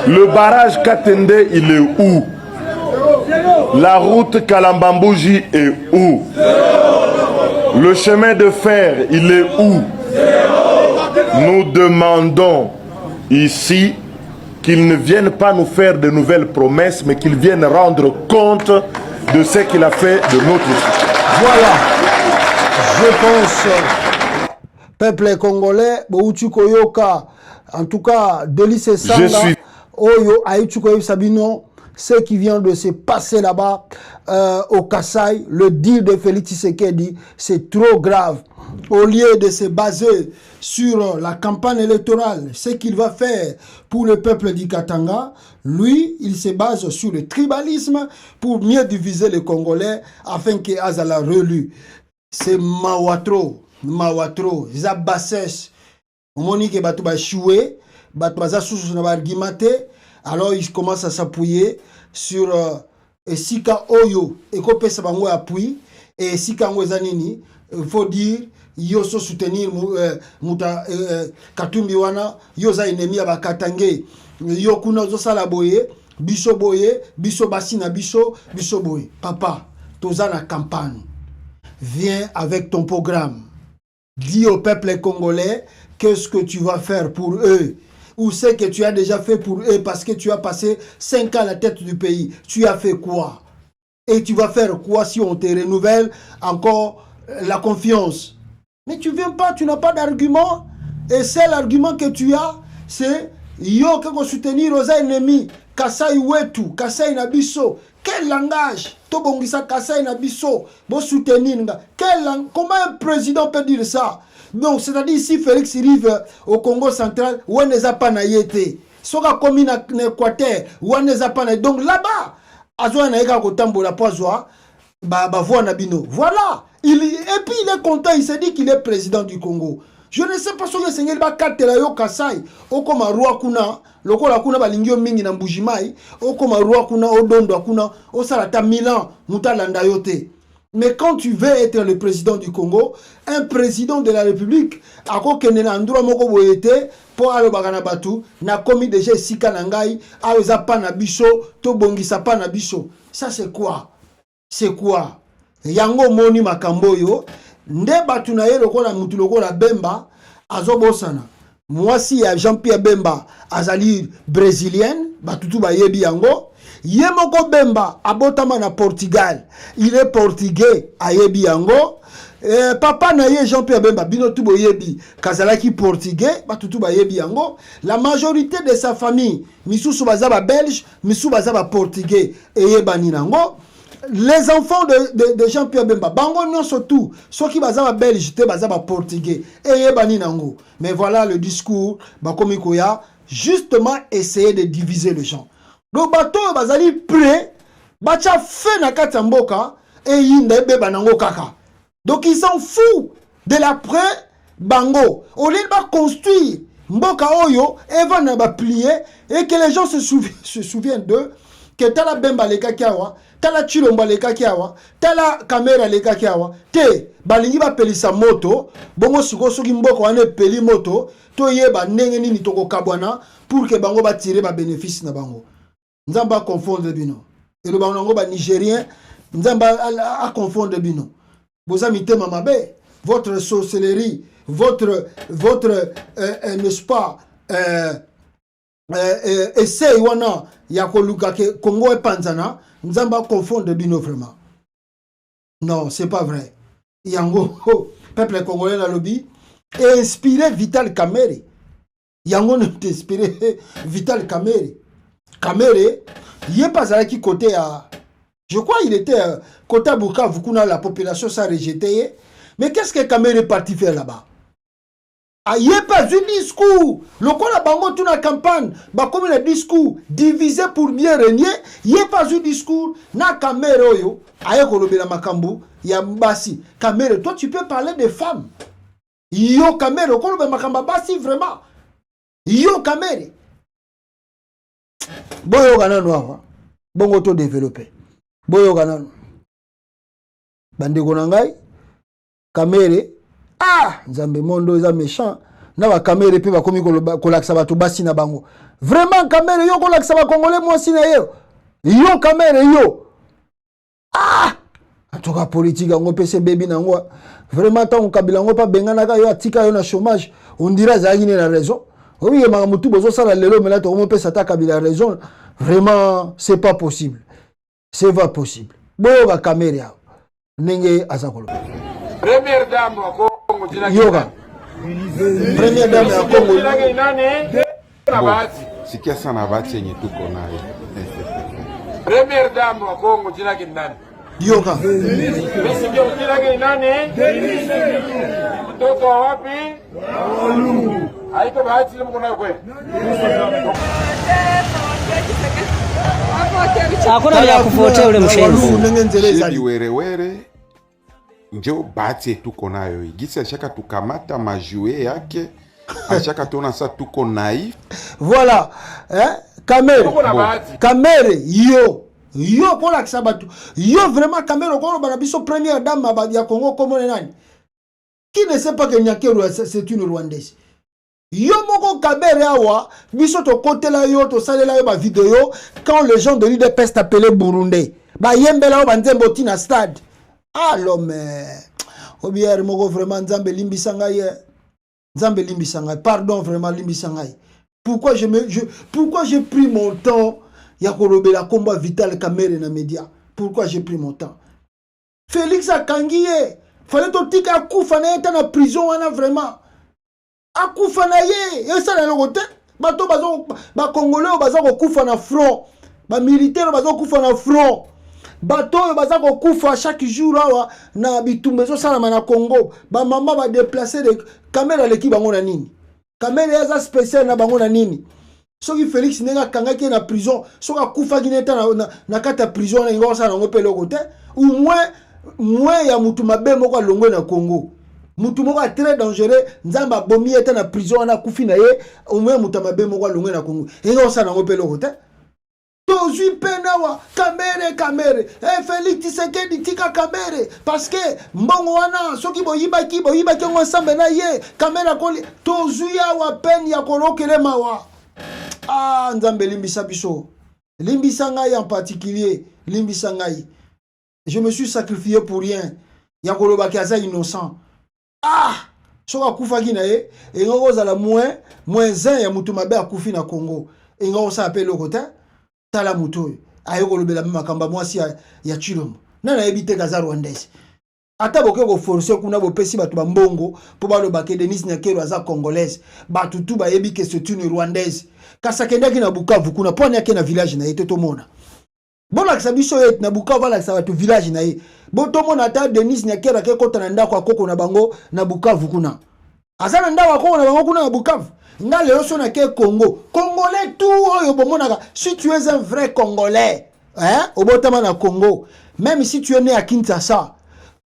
Le barrage Katende, il est où? La route Kalambambouji est où? Le chemin de fer, il est où? Nous demandons ici qu'ils ne viennent pas nous faire de nouvelles promesses, mais qu'ils viennent rendre compte de ce qu'il a fait de notre vie. Voilà, je pense, peuple congolais, Boutoukoyoka, en tout cas, Délice Sanga, Oyo, Aïtoukoyo Sabino, ce qui vient de se passer là-bas au Kasaï, le deal de Félix Tshisekedi, c'est trop grave. Au lieu de se baser sur la campagne électorale, ce qu'il va faire pour le peuple du Katanga, lui, il se base sur le tribalisme pour mieux diviser les Congolais afin que Azala relu. C'est Mawatro, Zabasses. On dit que Batou va chouer, Batou va argumenter, alors il commence à s'appuyer sur Sika Oyo, et qu'on Sabango appuie, et Sika Ngwezanini, il faut dire, yoso soutenir muta Katumbi wana yoza ennemi aba Katange yokuna zosala boye biso basina biso boye. Papa, toza na campagne, viens avec ton programme, dis au peuple congolais qu'est-ce que tu vas faire pour eux, ou ce que tu as déjà fait pour eux, parce que tu as passé 5 ans à la tête du pays. Tu as fait quoi? Et tu vas faire quoi si on te renouvelle encore la confiance? Mais tu viens pas, tu n'as pas d'argument. Et c'est l'argument que tu as, c'est yo que soutenir aux ennemis. Kasai wetu, Kasai nabiso. Quel langage? Tobongisa Kasai nabiso. Bon soutenir. Comment un président peut dire ça? Donc, c'est-à-dire si Félix arrive au Congo central, où n'est pas naïté. Soka commune en Équateur, où n'est pas naïté. Donc là-bas, Azoa naïka kotambo la poisoa, voix nabino. Voilà. Et puis il est content, il s'est dit qu'il est président du Congo. Je ne sais pas si vous avez un katela yo kasai, o comme roi kuna, lokola kuna balingio mingi na mbujimai, o comme roi kuna, o dondo kuna, o salata Milan, mutalanda yote. Mais quand tu veux être le président du Congo, un président de la République, ako kenena andura moko boyete, pour alo bagana batu, na komi déjà sika nangai, alo za pa na biso, to bongisa pa na biso. Ça c'est quoi? C'est quoi? Yango moni makambo yo, nde batu na ye lokola mutu lokola Bemba, azobosana. Moi si ya Jean-Pierre Bemba, azali brésilienne, batutu ba yebi yango. Yemoko Bemba, abotama na Portugal, il est portugais, a yebi yango. Papa na ye Jean-Pierre Bemba, bino tubo yebi, kazalaki portugais, batutu ba yebi yango. La majorité de sa famille, misusu bazaba belge, misusu bazaba portugais, et yebani nango. Les enfants de Jean-Pierre Bemba, bango non surtout, ceux qui bazaba belge, te bazaba portugais, et yebani nango. Mais voilà le discours, bakomikoya, justement essayer de diviser les gens. Le bateau bazali prêt, bacha fait na katamboka, et yinde beba nango kaka. Donc ils s'en foutent de l'après bango. Au lieu de construire mboka oyo, Eva na ba plier, et que les gens se souviennent d'eux, que tala Bemba le kakiawa, tala Chilomba le kakiawa, tala Kamera le kakiawa, te balingi ba pelisa moto, bongo siko soki mboka wane peli moto, to yeba ndenge nini toko kabwana pour que bango ba tirer ba bénéfice na bango. Nzamba confondre bino. Et le bango ba nigérien, nzamba a confondre bino. Boza mitema mabe, votre sorcellerie, votre n'est-ce pas, essai wana ya koluka ke Congo et Panzana, nzamba confondre bino vraiment. Non, c'est pas vrai. Yango, peuple congolais la lobby, et inspiré Vital Kamerhe. Yango ne t'inspiré Vital Kamerhe. Kamerhe, il n'est pas allé côté à... Je crois qu'il était côté à Bukavu, la population s'est rejetée. Mais qu'est-ce que Kamerhe est parti faire là-bas? Il n'y a pas eu discours. Le coup la bango toute la campagne, comme le discours divisé pour mieux régner, il n'y a pas eu discours. Na Kamerhe oyo, aye kolobe la makambu, ya mbasi. Kamerhe, toi tu peux parler des femmes. Yo Kamerhe, kolobe makamba basi vraiment. Yo Kamerhe. Boyo ganano awa. Bongo auto développé. Boyo ganano. Bandeko nangai. Kamerhe. Ah, Nzambe mondo eza méchant. Na ba Kamerhe pe ba komi kolakisa bato basi na bango. Vraiment Kamerhe yo kolakisa ba Congolais mwasi na yo. Yo Kamerhe yo. Ah! En tout cas politique ngo pese baby nango. Vraiment tant Kabila ngo pa bengana ka yo atika yo na chômage. On dira za yine la raison. Oui, ma mutu bozo sala lelo mais là to mo pese ta Kabila raison. Vraiment c'est pas possible. C'est pas possible. Boyo ba Kamerhe ya. Nenge azakolo. Première dame wa Congo jina Yoga. Première dame ya Congo. Jina nani? Na bahati. Sikia sana bahati yenye tuko nayo. Première dame wa Congo jina nani? Yoga. Mimi ndio jina nani? Mtoto wapi? Walu. Haiko bahati ile mko nayo kweli. Hakuna vya kuvotea ule mshenzi. Ni werewere njo bahati tuko nayo. Igisi alishaka tukamata majue yake. Alishaka tuona sa tuko naif. Voilà. Kamerhe. Kamerhe yo. Yo kola kisabatu. Yo vraiment Kamerhe kola banabiso première dame ya Congo comme nani. Qui ne sait pas que Nyakero c'est une Rwandaise. Yo moko Kamerhe awa biso to côté la yo to salela yo ba vidéo quand les gens de l'UDPS t'appelaient Burundais. Ba yembela ba nzembo tina stade. Ah l'homme. Obier moko vraiment Nzambe limbisangai. Nzambe limbisangai. Pardon vraiment limbisangai. Pourquoi j'ai pris mon temps ya kolobela combat Vital Kamerhe na média? Pourquoi j'ai pris mon temps? Félix Akangiye, fallait to tika kufa na eta na prison wana vraiment. Akufa na ye, esa na lokote, bato bazo ba Congolais bazo ko kufa na front, ba militaire bazo kufa na front. Bato bazo ko kufa chaque jour awa na bitumbe zo sala na Congo, ba mama ba déplacer de Kamerhe leki bango na nini? Kamerhe eza spécial na bango na nini? Soki Félix nenga kangaki na prison, soka kufa gineta na kata prison na ngo sala ngo pe lokote, ou moins ya mutu mabe moko longwe na Congo. mutu moko très dangereux nzamba bomi eta na prison na kufi na ye au moins mutu mabe moko longue na Congo engo sa na ngopelo kote to zui penawa kamere Félix Tshisekedi tika kamere parce que mbongo wana soki boyibaki ngo ensemble na ye kamera koli to zui awa peine ya kolokele mawa ah nzambe limbisa biso limbisa ngai en particulier limbisa ngai je me suis sacrifié pour rien ya koloba ki aza innocent ah soka kufaki na ye engo za la moins un ya mutu mabe akufi na Congo engo sa appelle lokota tala mutu ayo kolobela makamba mwasi ya Chilombo nana ebite kaza rwandaise ata boke ko forcer kuna bo pesi batu ba mbongo po baloba ke Denis Nyakero aza congolaise batu tu ba yebi ke c'est une rwandaise kasa kendaki na Bukavu kuna pone yake na village na yeto tomona bona kisabiso yet na Bukavu ala kisabatu village na ye boto mona ata Denis Nyakero ke kota na ndako akoko na bango na Bukavu kuna azana ndako akoko na bango kuna na Bukavu nga leo so na ke Congo congolais tout oyo bomonaka si tu es un vrai congolais hein obotama na Congo même si tu es né à Kinshasa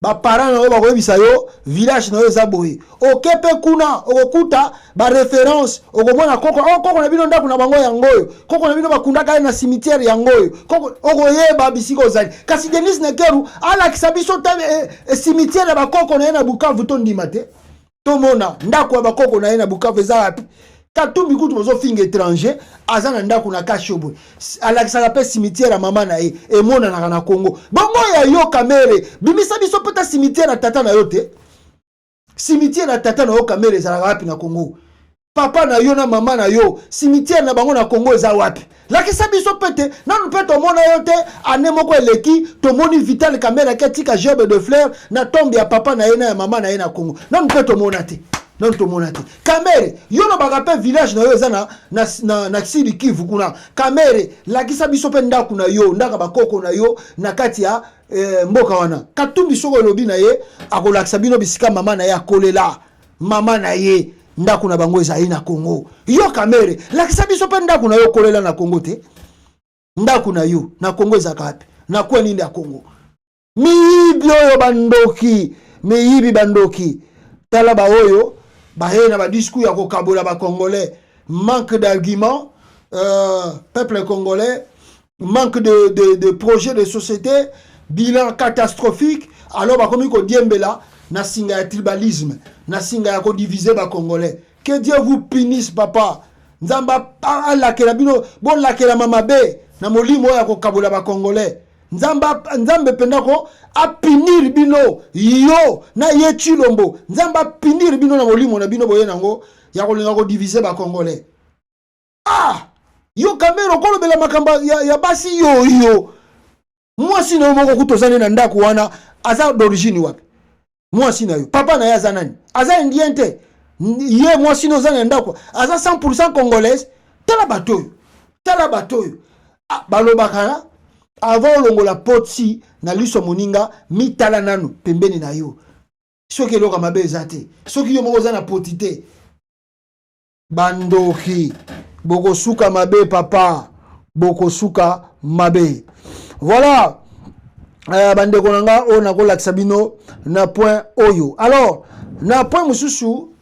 ba parents na ba koyebisa yo village na yo za boye okepe kuna okuta ba référence okomona koko na bino ndako na bango ya ngoyo koko na bino bakunda kale na cimetière ya ngoyo koko okoyeba bisiko zali kasi Denis Nyakero ala kisabiso ta cimetière ba koko na na Bukavu to ndima te to mona ndako ya ba koko na na Bukavu za wapi katumbi kutu bozo finga étranger azana ndako na kashobo ala kisala pe cimetière ya mama na ye emona na Congo bongo ya yo kamere bimisa biso peta cimetière na tata na yo te cimetière na tata na yo kamere za wapi na Congo papa na yo na mama na yo cimetière na bango na Congo za wapi lakisa biso pete nanu pe tomona yo te ane moko eleki tomoni Vital Kamera ketika job de fleur na tombe ya papa na ye na ya mama na ye na Congo nanu pe tomona te non to monate kamere yo no bagape village na yo za na Sud Kivu kuna kamere lakisa biso pe ndako na yo ndaka bakoko na yo na kati ya mboka wana katumbi soko lobi na ye akolakisa bino bisika mama na ye akolela mama na ye ndako na bango eza na Congo yo kamere lakisa biso pe ndako na yo kolela na Congo te ndako na yo na Congo eza kapi na kwa nini ya Congo miyibi oyo bandoki tala ba oyo bahena ba discours ya kokabola ba congolais manque d'arguments peuple congolais manque de projet de société bilan catastrophique alors ba komi ko diembela na singa ya tribalisme na singa ya ko diviser ba congolais que Dieu vous punisse papa nzamba ala kela bino bon la kela mama be na molimo ya kokabola ba congolais nzambe pendako apinir bino yo na ye Chilombo nzamba pinir bino na molimo na bino boye nango ya kolinga ko diviser ba congolais ah yo kamero kolobela makamba ya basi yo mwasi na moko kutozane na ndako wana aza d'origine wapi mwasi na yo papa na ya aza nani aza indien te ye mwasi no zana ndako aza 100% congolaise tala batoyo balobaka avant longola poti na liso moninga mitala nanu pembeni na yo soki eloka mabe eza te soki yo moko za na poti te bandoki bokosuka mabe papa bokosuka mabe voilà bandeko nanga o na kolakisa bino na point oyo alors na point mususu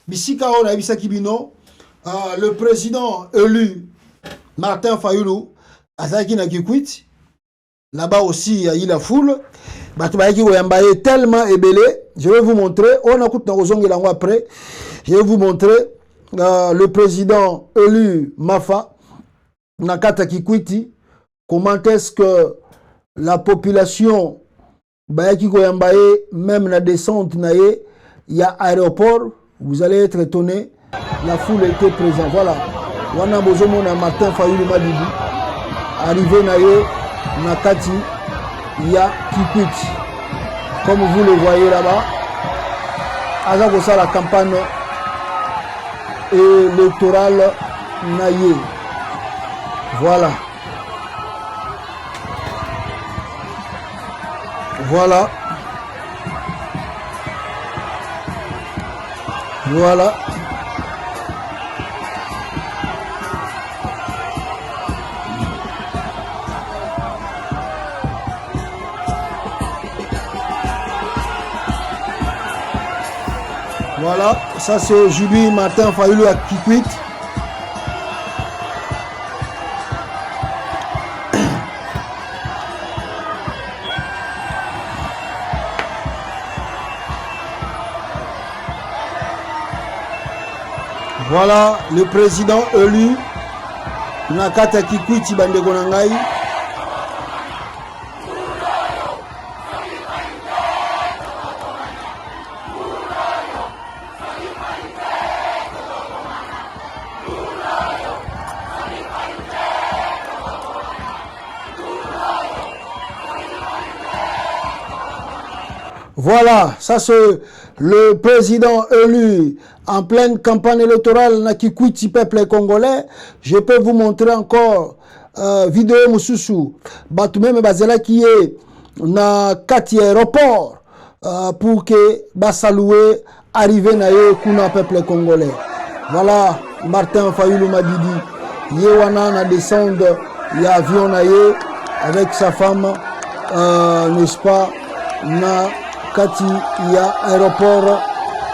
bisika o na bisaki bino le président élu Martin Fayulu Azaki na Kikwit, là-bas aussi il y a eu la foule. Batubaiki Oyambaye tellement ébélé. Je vais vous montrer. On a écouté après. Je vais vous montrer le président élu Mafa Nakata Kikwiti. Comment est-ce que la population Bayaki Oyambaye, même la descente naye, il y a aéroport. Vous allez être étonné. La foule était présente. Voilà. Wana bozomo na Martin Fayulu Madibu. Arrivé naye Nakati ya Kikwiti. Comme vous le voyez là-bas, Azako ça la campagne électorale naye. Voilà. Voilà. Voilà. Voilà, ça c'est aujourd'hui Martin Fayulu à Kikwit. Voilà le président élu Nakata Kikwiti Bandeko Nangai. Voilà, ça c'est le président élu en pleine campagne électorale na Kikwiti peuple congolais. Je peux vous montrer encore vidéo mususu batu même bazela qui est na kati aéroport pour que basaloué arriver na ye kuna peuple congolais. Voilà Martin Fayulu Madidi yewana na descendre ya avion na ye avec sa femme n'est-ce pas na kati ya aéroport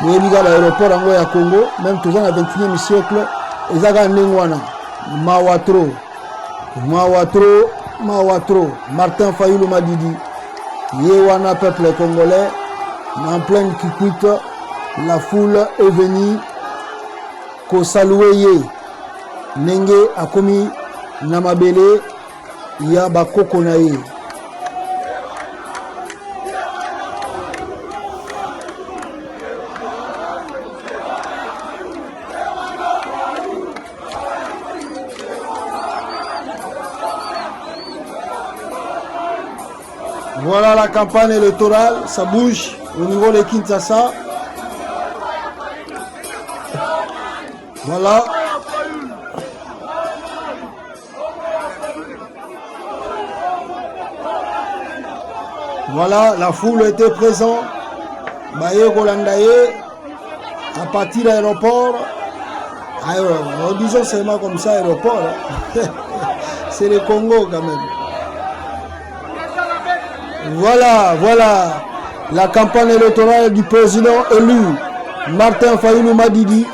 yebiga l'aéroport yango ya Congo même toujours na 21e siècle ezaka ndenge wana mawatro Martin Fayulu Madidi yewana peuple congolais en pleine Kikwit. La foule est venue ko saluer ye nenge akomi na mabele ya bakoko na ye. Voilà la campagne électorale, ça bouge au niveau de Kinshasa. Voilà. Voilà, la foule était présente. Baye Golandaye, à partir de l'aéroport. Disons seulement comme ça, aéroport. C'est le Congo quand même. Voilà la campagne électorale du président élu Martin Fayulu Madidi.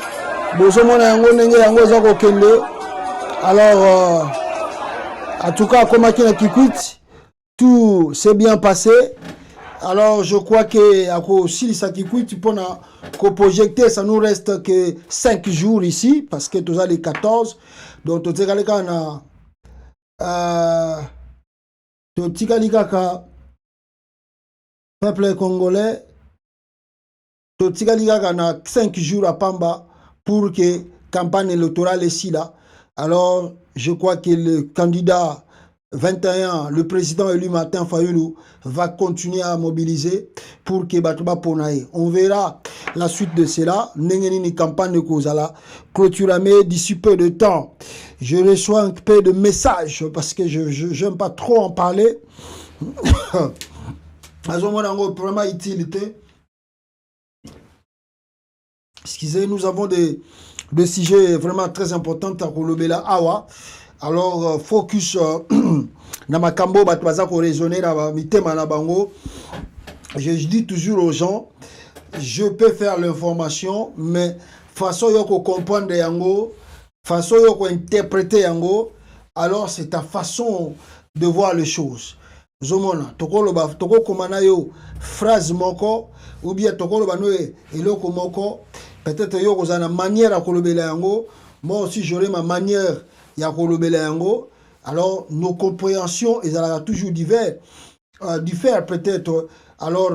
Alors, en tout cas, comme à Kikwit, tout s'est bien passé. Alors, je crois que si ça Kikwit, pour projeter, ça nous reste que 5 jours ici, parce que tout ça les 14. Donc, tout ça, peuple congolais, tout ça, 5 jours à Pamba pour que la campagne électorale ici là. Alors, je crois que le candidat 21, le président élu Martin Fayulu, va continuer à mobiliser pour que Batouba Ponaye. On verra la suite de cela. N'engeni campagne de Kozala clôturée d'ici peu de temps. Je reçois un peu de messages parce que je n'aime pas trop en parler. Vraiment utilité. Excusez, nous avons des sujets vraiment très importants à Kolobela Awa. Alors, focus dans ma cambo, batwaza ko raisonner dans mitema na bango. Je dis toujours aux gens, je peux faire l'information, mais façon yoko comprendre yango, façon yoko interpréter yango, alors c'est ta façon de voir les choses. Zomona, toko komana yo phrase moko, ou bien toko loba no eloko moko, peut-être yo kozana manière à kolobela yango, moi aussi j'aurai ma manière ya kolobela yango. Alors nos compréhensions elles toujours diffèrent peut-être. Alors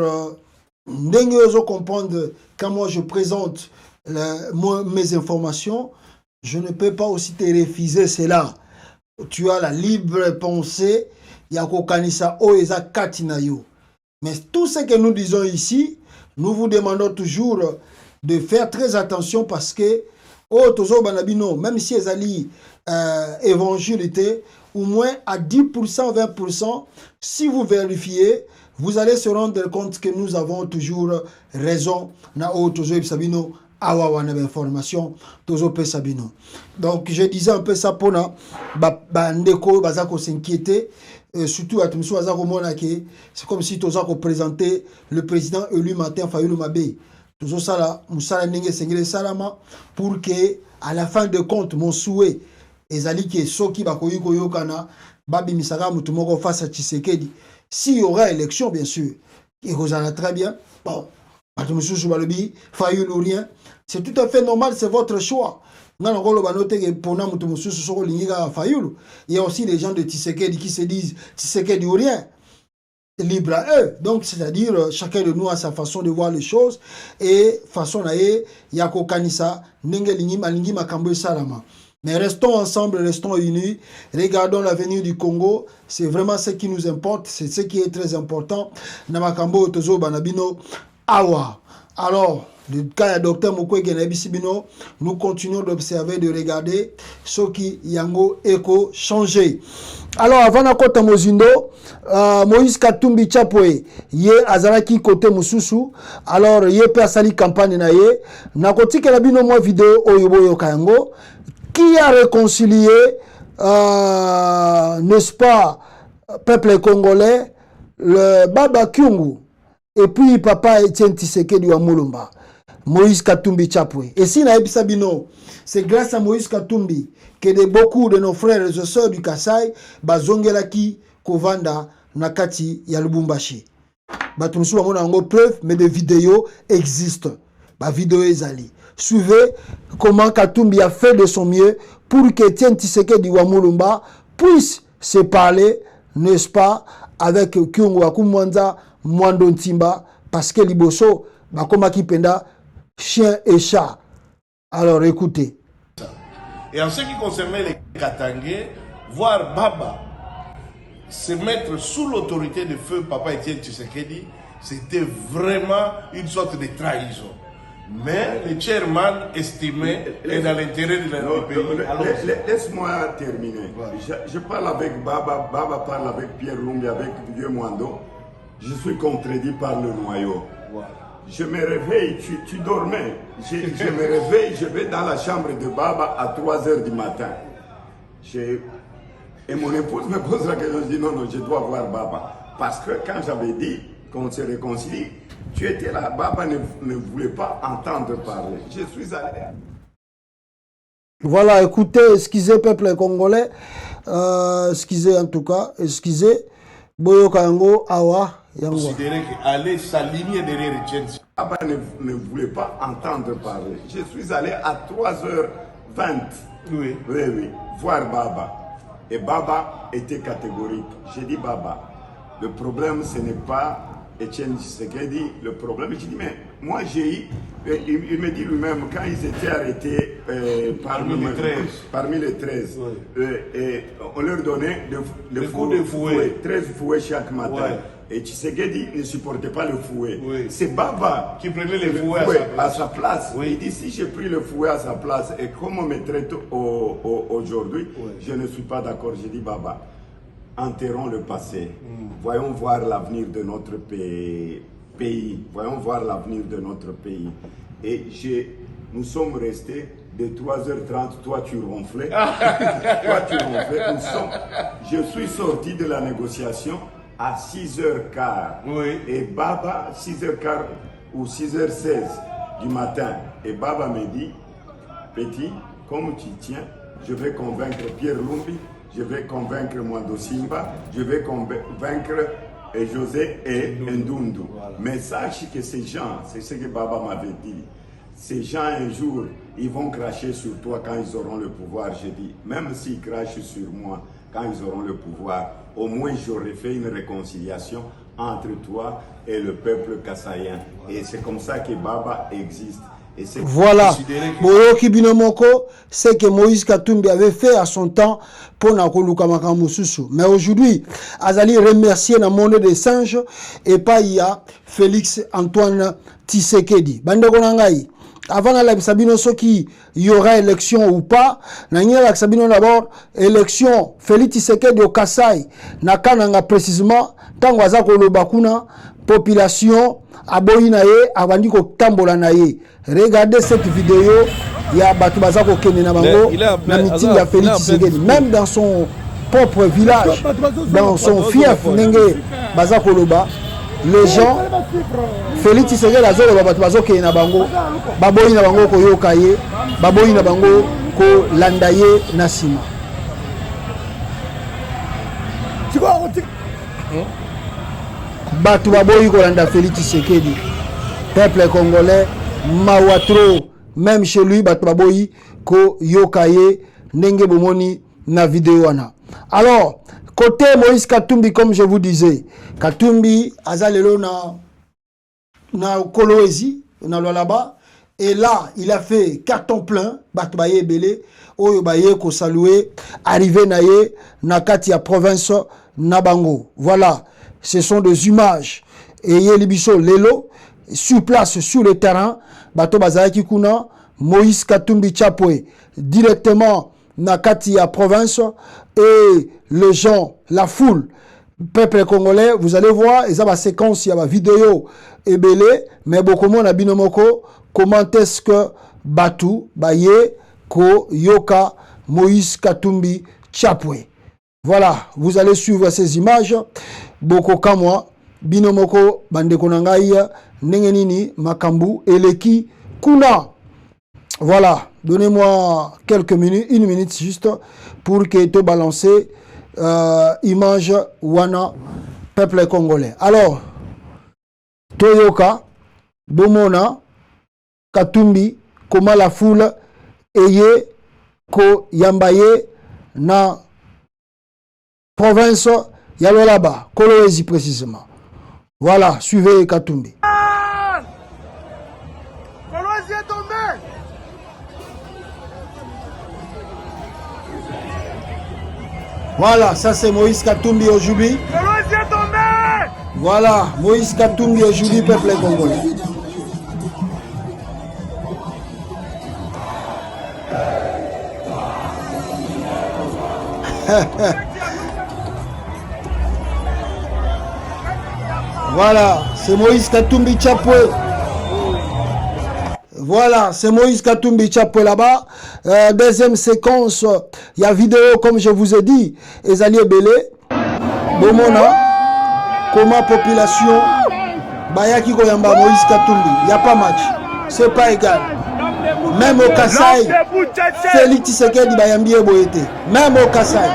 ndenge ozo comprendre quand moi je présente mes informations, je ne peux pas aussi te refuser cela. Tu as la libre pensée. Mais tout ce que nous disons ici, nous vous demandons toujours de faire très attention parce que même si les alliés évangélités, au moins à 10%, 20%, si vous vérifiez, vous allez se rendre compte que nous avons toujours raison. Information donc je disais un peu ça pour ndeko bazako s'inquiéter surtout à Tumusu bazako monake c'est comme si toza ko présenter le président élu Martin Fayulu Mabe Toujours ça là, Moussala Nenge Sengele Salama, pour que, à la fin de compte, mon souhait, ezali ki soki bakoyi koyokana, babi misaka mutumoko face à Tshisekedi. S'il y aura élection, bien sûr, et Rosana très bien, bon, c'est tout à fait normal, c'est votre choix. Il y a aussi les gens de Tshisekedi qui se disent Tshisekedi ou rien. Libre à eux. Donc, c'est-à-dire, chacun de nous a sa façon de voir les choses. Et façon nae, yako kanisa, nenge lingi malingi makambo salama. Mais restons ensemble, restons unis. Regardons l'avenir du Congo. C'est vraiment ce qui nous importe. C'est ce qui est très important. Namakambo tozo banabino awa. Alors, le cas du Dr Mukwege Nabisibino, nous continuons d'observer, de regarder ce qui yango éco changé. Alors, avant de kota Mozindo, Moïse Katumbi Chapwe, ye azaraki côté Mususu. Alors, ye pe asali campagne na ye. Nakoti ke labino moi vidéo oyoboyo kayango. Qui a réconcilié, n'est-ce pas, peuple congolais, le Baba Kyungu, et puis papa Etienne Tshisekedi wa Mulumba, Moïse Katumbi Chapwe. Et si na Ebisabino, c'est grâce à Moïse Katumbi que beaucoup de nos frères et sœurs du Kasaï, bazongelaki kovanda nakati ya Lubumbashi. Batumusu bamona ngo preuve, mais des vidéos existent. Ba vidéo ezali. Suivez comment Katumbi a fait de son mieux pour que Etienne Tshisekedi wa Mulumba puisse se parler, n'est-ce pas, avec Kyungu Akumwanza, Mwando Ntimba, parce que Liboso, Bakoma Kipenda, chien et chat. Alors écoutez. Et en ce qui concernait les Katangais, voir Baba se mettre sous l'autorité de feu Papa Etienne Tshisekedi, c'était vraiment une sorte de trahison. Mais le chairman estimait et dans l'intérêt de notre pays. Laisse-moi terminer. Je parle avec Baba, Baba parle avec Pierre Lumbi, avec Vieux Mwando. Je suis contredit par le noyau. Je me réveille, tu dormais. Je me réveille, je vais dans la chambre de Baba à 3 h du matin. Et mon épouse me pose la question, je dis non, je dois voir Baba. Parce que quand j'avais dit qu'on se réconcilie, tu étais là, Baba ne voulait pas entendre parler. Je suis allé. Voilà, écoutez, excusez peuple congolais, excusez en tout cas, excusez, Boyo Kango, Awa, Yango. Considérer qu'aller s'aligner derrière Etienne. Baba ne voulait pas entendre parler. Je suis allé à 3h20. Oui, voir Baba. Et Baba était catégorique. J'ai dit Baba, le problème ce n'est pas Etienne Tshisekedi, le problème, je dis, mais moi j'ai eu, il me dit lui-même, quand ils étaient arrêtés parmi les 13, et on leur donnait des coups de fouet, 13 fouets chaque matin. Ouais. Et Tshisekedi ne supportait pas le fouet. Oui. C'est Baba qui prenait le fouet à sa place. Oui. Il dit, si j'ai pris le fouet à sa place, et comme on me traite aujourd'hui, je ne suis pas d'accord. J'ai dit, Baba, enterrons le passé. Voyons voir l'avenir de notre pays. Voyons voir l'avenir de notre pays. Et nous sommes restés de 3h30. Toi, tu ronflais. Je suis sorti de la négociation à 6h15. Oui. Et Baba, 6h15 ou 6h16 du matin. Et Baba me dit, petit, comme tu tiens, je vais convaincre Pierre Lumbi. Je vais convaincre Mwando Simba, je vais convaincre José et Ndundu. Voilà. Mais sache que ces gens, c'est ce que Baba m'avait dit, ces gens un jour, ils vont cracher sur toi quand ils auront le pouvoir. J'ai dit, même s'ils crachent sur moi quand ils auront le pouvoir, au moins j'aurais fait une réconciliation entre toi et le peuple kassaïen. Et c'est comme ça que Baba existe. Voilà, Boyoki Binomoko, c'est que Moïse Katumbi avait fait à son temps pour Nakoluka Makamususu. Mais aujourd'hui, Azali remercier dans le monde des singes et pas il y a Félix Antoine Tshisekedi. Bandeko Nangai, avant la Sabino Soki, il y aura élection ou pas. Nanya Sabino d'abord, élection Félix Tshisekedi au Kasaï. Nakananga précisément, tant Wazako Bakuna, population, aboyi na ye, abandi ko tambola na ye. Regardez cette vidéo, il y a Batubazako Kene na bango, na meeting de Félix Tshisekedi. Même dans son propre village, dans son fief, Nenge Bazako Loba, les gens Félix Tshisekedi azolo bato bazoke na bango baboyi na bango koyoka ye baboyi na bango ko landa ye na nsima bato baboyi kolanda Félix Tshisekedi peuple congolais mawatro même chez lui bato baboyi koyoka ye ndenge bomoni na vidéo wana. Alors côté Moïse Katumbi, comme je vous disais, Katumbi azalelo na Kolwezi na là-bas, et là il a fait carton plein bato baye belé oyo baye ko saluer arrivé naye na kati ya province na bango. Voilà, ce sont des images et yelibiso lelo sur place sur le terrain bato bazaki kuna Moïse Katumbi Chapwe directement na kati ya province et les gens, la foule, peuple congolais, vous allez voir, ils ont ma séquence, il y a ma vidéo et belé, mais beaucoup de binomoko, comment est-ce que Batu, Baye, Ko, Yoka, Moïse Katumbi, Chapwe. Voilà, vous allez suivre ces images, beaucoup comme moi, binomoko, bande konangai, nengenini, makambu, eleki, kuna. Voilà, donnez-moi quelques minutes, une minute juste, pour que te balancer image wana peuple congolais. Alors, Toyoka, Bomona, Katumbi, comment la foule eye ko yambaye na province Yalolaba, Kolwezi précisément. Voilà, suivez Katumbi. Kolwezi est tombé. Voilà, ça c'est Moïse Katumbi aujourd'hui. Kolwezi est tombé. Voilà, Moïse Katumbi aujourd'hui, peuple congolais. Voilà, c'est Moïse Katumbi Chapwe. Voilà, c'est Moïse Katumbi Chapwe là-bas. Deuxième séquence, il y a vidéo, comme je vous ai dit, Ezali Ebele, Bomona, comment population, Bayaki Koyamba, Moïse Katumbi. Il n'y a pas match, c'est pas égal. Même au Kassai, Félix Tshisekedi Bayambi Boyete. Même au Kassai,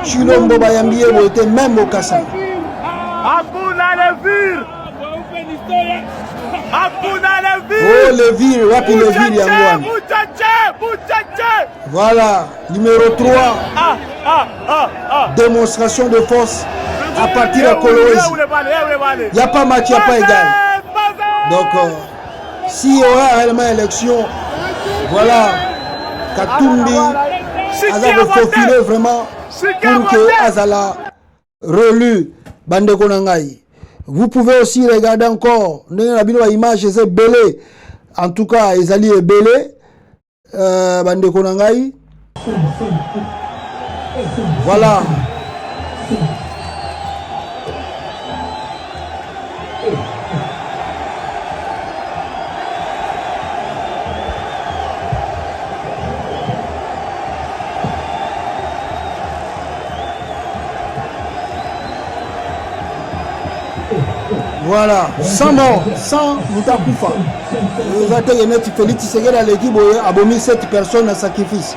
Chilombo Bayambi Boyete, même au Kassai. Oh, le vir, wapi le vir Yangwan. Voilà, numéro 3. Démonstration de force à partir de Kolwezi. Il n'y a pas match, il n'y a pas égal. Donc, s'il y aura réellement élection, voilà, Katumbi, Azala faufilé vraiment pour que Azala relu Bande Konangai. Vous pouvez aussi regarder encore l'image est belé. En tout cas, Ezali est belé. Bande Konangai. Voilà. Voilà, sans mort, sans Moutakufa. Vous avez dit Félix Tshisekedi à l'équipe a abomi 7 personnes à sacrifice.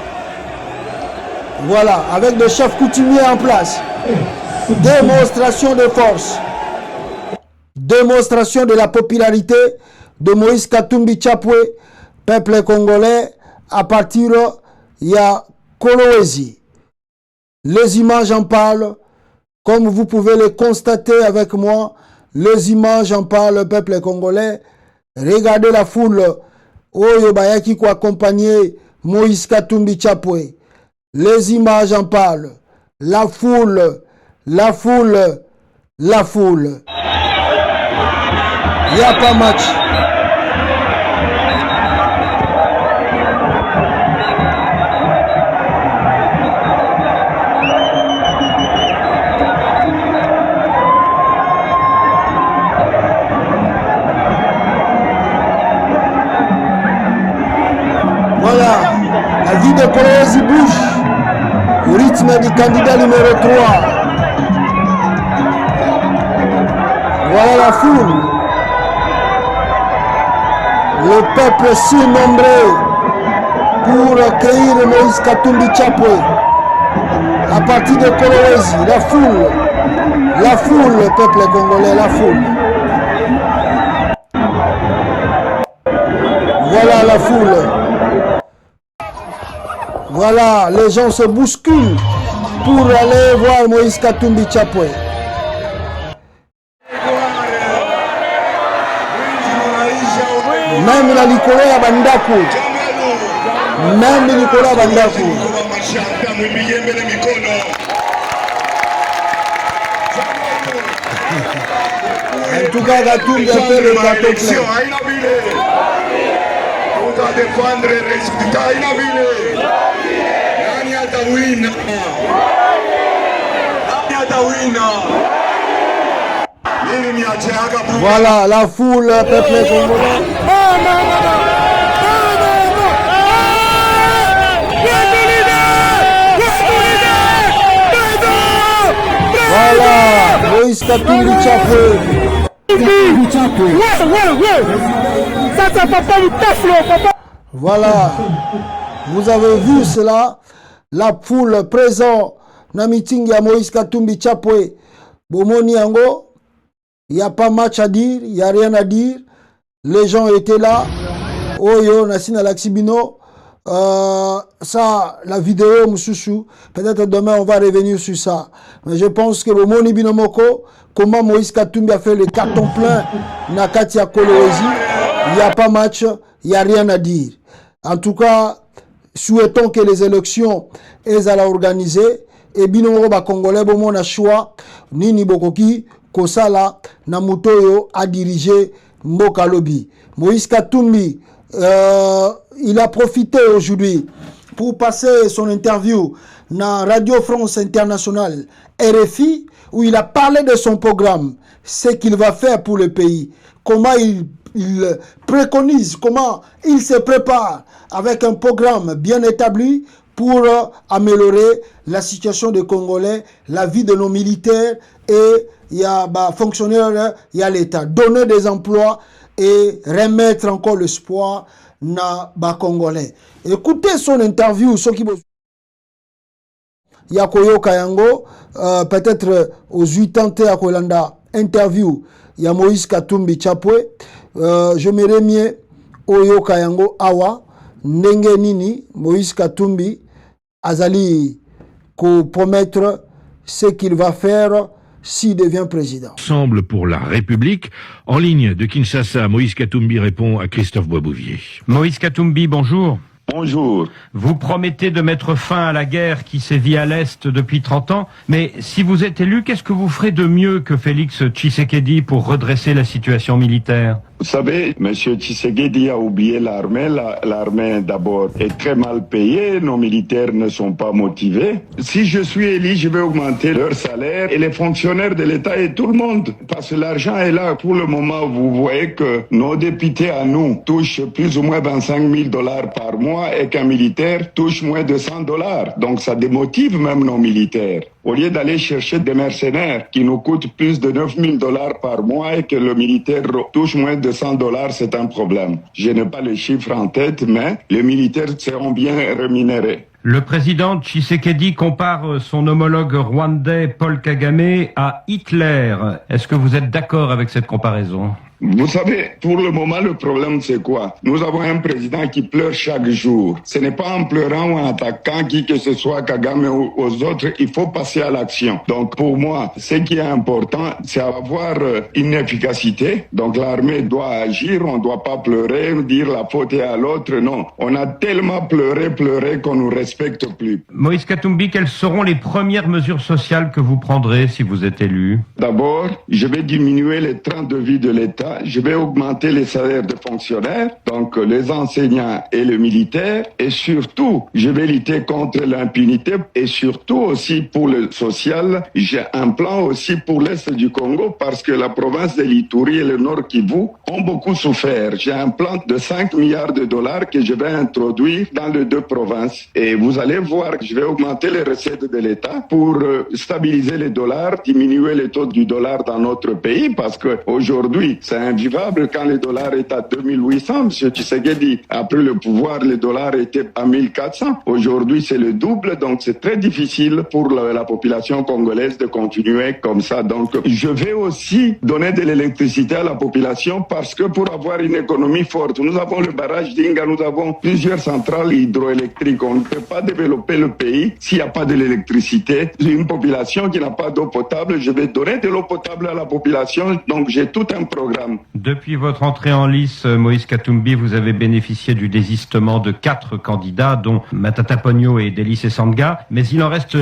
Voilà, avec des chefs coutumiers en place. Démonstration de force. Démonstration de la popularité de Moïse Katumbi Chapwe, peuple congolais, à partir de Kolwezi. Les images en parlent, comme vous pouvez les constater avec moi. Les images en parlent, peuple congolais. Regardez la foule. Oyo bayaki ko accompagner Moïse Katumbi Chapwe. Les images en parlent. La foule, la foule, la foule. Il n'y a pas match. La vie de Kolwezi bouge au rythme du candidat numéro 3. Voilà la foule. Le peuple si nombreux pour accueillir Moïse Katumbi Chapwe. À partir de Kolwezi, la foule, le peuple congolais, la foule. Voilà la foule. Voilà, les gens se bousculent pour aller voir Moïse Katumbi Chapwe. Même la Nicolas ya Bandaku. Même Nicolas Bandaku. En tout cas, Katumbi a fait le bateau plein. Pour défendre les résultats inhabiles. Nani atawina? Nani atawina? Voilà la foule, peuple congolais. Voilà, Moïse Katumbi Chapwe. Voilà, vous avez vu cela, la foule présente dans le meeting de Moïse Katumbi Chapwe. Bomoni Yango, il n'y a pas match à dire, il n'y a rien à dire. Les gens étaient là. Oyo, Nassina Laxibino. Ça, la vidéo, Moussoussou. Peut-être demain, on va revenir sur ça. Mais je pense que Bomoni Binomoko, comment Moïse Katumbi a fait le carton plein, Nakatia Kolwezi, il n'y a pas match, il n'y a rien à dire. En tout cas, souhaitons que les élections elles allaient organiser et Binomoko ba Congolais, bon, on a choix, Nini Bokoki, Kosala, Namutoyo a dirigé Mboka Lobi. Moïse Katumbi, il a profité aujourd'hui pour passer son interview dans Radio France Internationale, RFI, où il a parlé de son programme, ce qu'il va faire pour le pays, comment il préconise, comment il se prépare avec un programme bien établi pour améliorer la situation des Congolais, la vie de nos militaires et il y a fonctionnaires, il y a l'État, donner des emplois et remettre encore l'espoir na ba Congolais. Écoutez son interview, ceux qui Yakoyo Kayango, peut-être aux 80 à Kolanda, interview, il y a Moïse Katumbi Chapwe, je me remets Oyo Kayango Awa, Ndenge Nini, Moïse Katumbi, Azali, pour promettre ce qu'il va faire s'il devient président. Ensemble pour la République. En ligne de Kinshasa, Moïse Katumbi répond à Christophe Boisbouvier. Moïse Katumbi, bonjour. Bonjour. Vous promettez de mettre fin à la guerre qui sévit à l'Est depuis 30 ans, mais si vous êtes élu, qu'est-ce que vous ferez de mieux que Félix Tshisekedi pour redresser la situation militaire? Vous savez, M. Tshisekedi a oublié l'armée. L'armée, d'abord, est très mal payée. Nos militaires ne sont pas motivés. Si je suis élu, je vais augmenter leur salaire et les fonctionnaires de l'État et tout le monde. Parce que l'argent est là. Pour le moment, vous voyez que nos députés à nous touchent plus ou moins 25 000 $ par mois et qu'un militaire touche moins de 100 $. Donc ça démotive même nos militaires. Au lieu d'aller chercher des mercenaires qui nous coûtent plus de 9 000 $ par mois et que le militaire touche moins de 100 $, c'est un problème. Je n'ai pas les chiffres en tête, mais les militaires seront bien rémunérés. Le président Tshisekedi compare son homologue rwandais Paul Kagame à Hitler. Est-ce que vous êtes d'accord avec cette comparaison ? Vous savez, pour le moment, le problème, c'est quoi? Nous avons un président qui pleure chaque jour. Ce n'est pas en pleurant ou en attaquant qui que ce soit, Kagame ou aux autres, il faut passer à l'action. Donc, pour moi, ce qui est important, c'est avoir une efficacité. Donc, l'armée doit agir, on ne doit pas pleurer, dire la faute est à l'autre. Non, on a tellement pleuré qu'on nous respecte plus. Moïse Katumbi, quelles seront les premières mesures sociales que vous prendrez si vous êtes élu? D'abord, je vais diminuer les trains de vie de l'État ça, je vais augmenter les salaires des fonctionnaires, donc les enseignants et les militaires, et surtout, je vais lutter contre l'impunité, et surtout aussi pour le social, j'ai un plan aussi pour l'Est du Congo, parce que la province de l'Ituri et le Nord Kivu ont beaucoup souffert. J'ai un plan de 5 milliards de dollars que je vais introduire dans les deux provinces. Et vous allez voir que je vais augmenter les recettes de l'État pour stabiliser les dollars, diminuer le taux du dollar dans notre pays, parce que aujourd'hui, c'est invivable quand le dollar est à 2800. M. Tshisekedi a pris le pouvoir, le dollar était à 1400. Aujourd'hui, c'est le double, donc c'est très difficile pour la population congolaise de continuer comme ça. Donc, je vais aussi donner de l'électricité à la population parce que pour avoir une économie forte, nous avons le barrage d'Inga, nous avons plusieurs centrales hydroélectriques. On ne peut pas développer le pays s'il n'y a pas de l'électricité. Une population qui n'a pas d'eau potable, je vais donner de l'eau potable à la population. Donc, j'ai tout un programme. Depuis votre entrée en lice, Moïse Katumbi, vous avez bénéficié du désistement de 4 candidats, dont Matata Ponyo et Délice Sanga, mais il en reste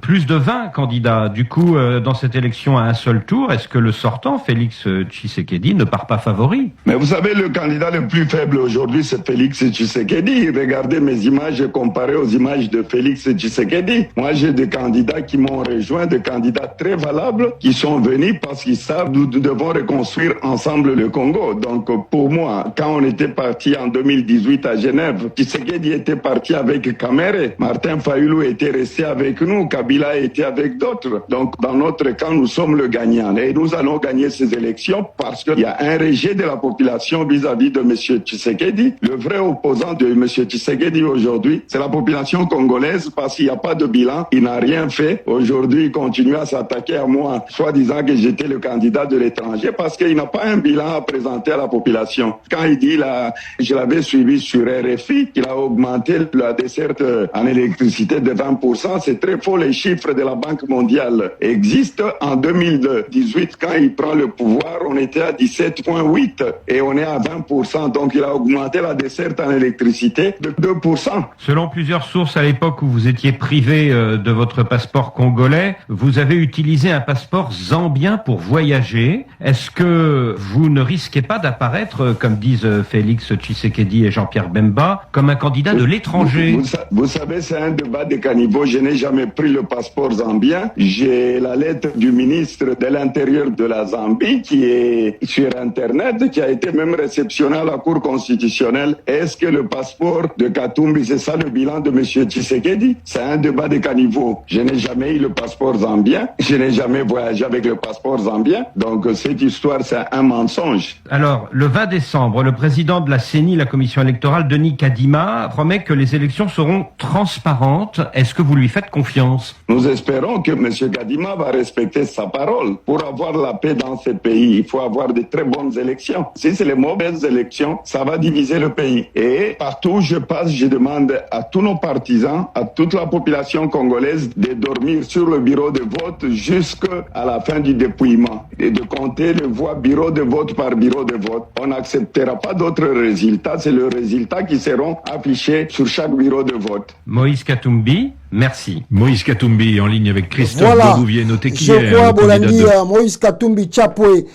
plus de 20 candidats. Du coup, dans cette élection à un seul tour, est-ce que le sortant, Félix Tshisekedi, ne part pas favori? Mais vous savez, le candidat le plus faible aujourd'hui, c'est Félix Tshisekedi. Regardez mes images comparées aux images de Félix Tshisekedi. Moi, j'ai des candidats qui m'ont rejoint, des candidats très valables, qui sont venus parce qu'ils savent nous devons reconstruire ensemble le Congo. Donc, pour moi, quand on était parti en 2018 à Genève, Tshisekedi était parti avec Kamere, Martin Fayulu était resté avec nous, Kabila était avec d'autres. Donc, dans notre camp, nous sommes le gagnant. Et nous allons gagner ces élections parce qu'il y a un rejet de la population vis-à-vis de M. Tshisekedi. Le vrai opposant de M. Tshisekedi aujourd'hui, c'est la population congolaise parce qu'il n'y a pas de bilan. Il n'a rien fait. Aujourd'hui, il continue à s'attaquer à moi, soit disant que j'étais le candidat de l'étranger parce qu'il n'a pas un bilan à présenter à la population. Quand il dit là, je l'avais suivi sur RFI, qu'il a augmenté la desserte en électricité de 20%, c'est très faux. Les chiffres de la Banque mondiale existent. En 2018, quand il prend le pouvoir, on était à 17,8 et on est à 20%. Donc il a augmenté la desserte en électricité de 2%. Selon plusieurs sources, à l'époque où vous étiez privé de votre passeport congolais, vous avez utilisé un passeport zambien pour voyager. Est-ce que vous ne risquez pas d'apparaître, comme disent Félix Tshisekedi et Jean-Pierre Bemba, comme un candidat de l'étranger? Vous savez, c'est un débat de caniveau. Je n'ai jamais pris le passeport zambien. J'ai la lettre du ministre de l'Intérieur de la Zambie qui est sur Internet, qui a été même réceptionné à la Cour constitutionnelle. Est-ce que le passeport de Katumbi, c'est ça le bilan de M. Tshisekedi? C'est un débat de caniveau. Je n'ai jamais eu le passeport zambien. Je n'ai jamais voyagé avec le passeport zambien. Donc cette histoire, c'est un mensonge. Alors, le 20 décembre, le président de la CENI, la commission électorale, Denis Kadima, promet que les élections seront transparentes. Est-ce que vous lui faites confiance? Nous espérons que M. Kadima va respecter sa parole. Pour avoir la paix dans ce pays, il faut avoir de très bonnes élections. Si c'est les mauvaises élections, ça va diviser le pays. Et partout où je passe, je demande à tous nos partisans, à toute la population congolaise de dormir sur le bureau de vote jusqu'à la fin du dépouillement et de compter les voix bureau de vote par bureau de vote. On n'acceptera pas d'autres résultats. C'est le résultat qui seront affichés sur chaque bureau de vote. Moïse Katumbi, merci. Moïse Katumbi en ligne avec Christophe Voilà. Bobouvier, noté Je qu'hier, crois, le candidat Bolandi, de... Moïse Katumbi Chapwe,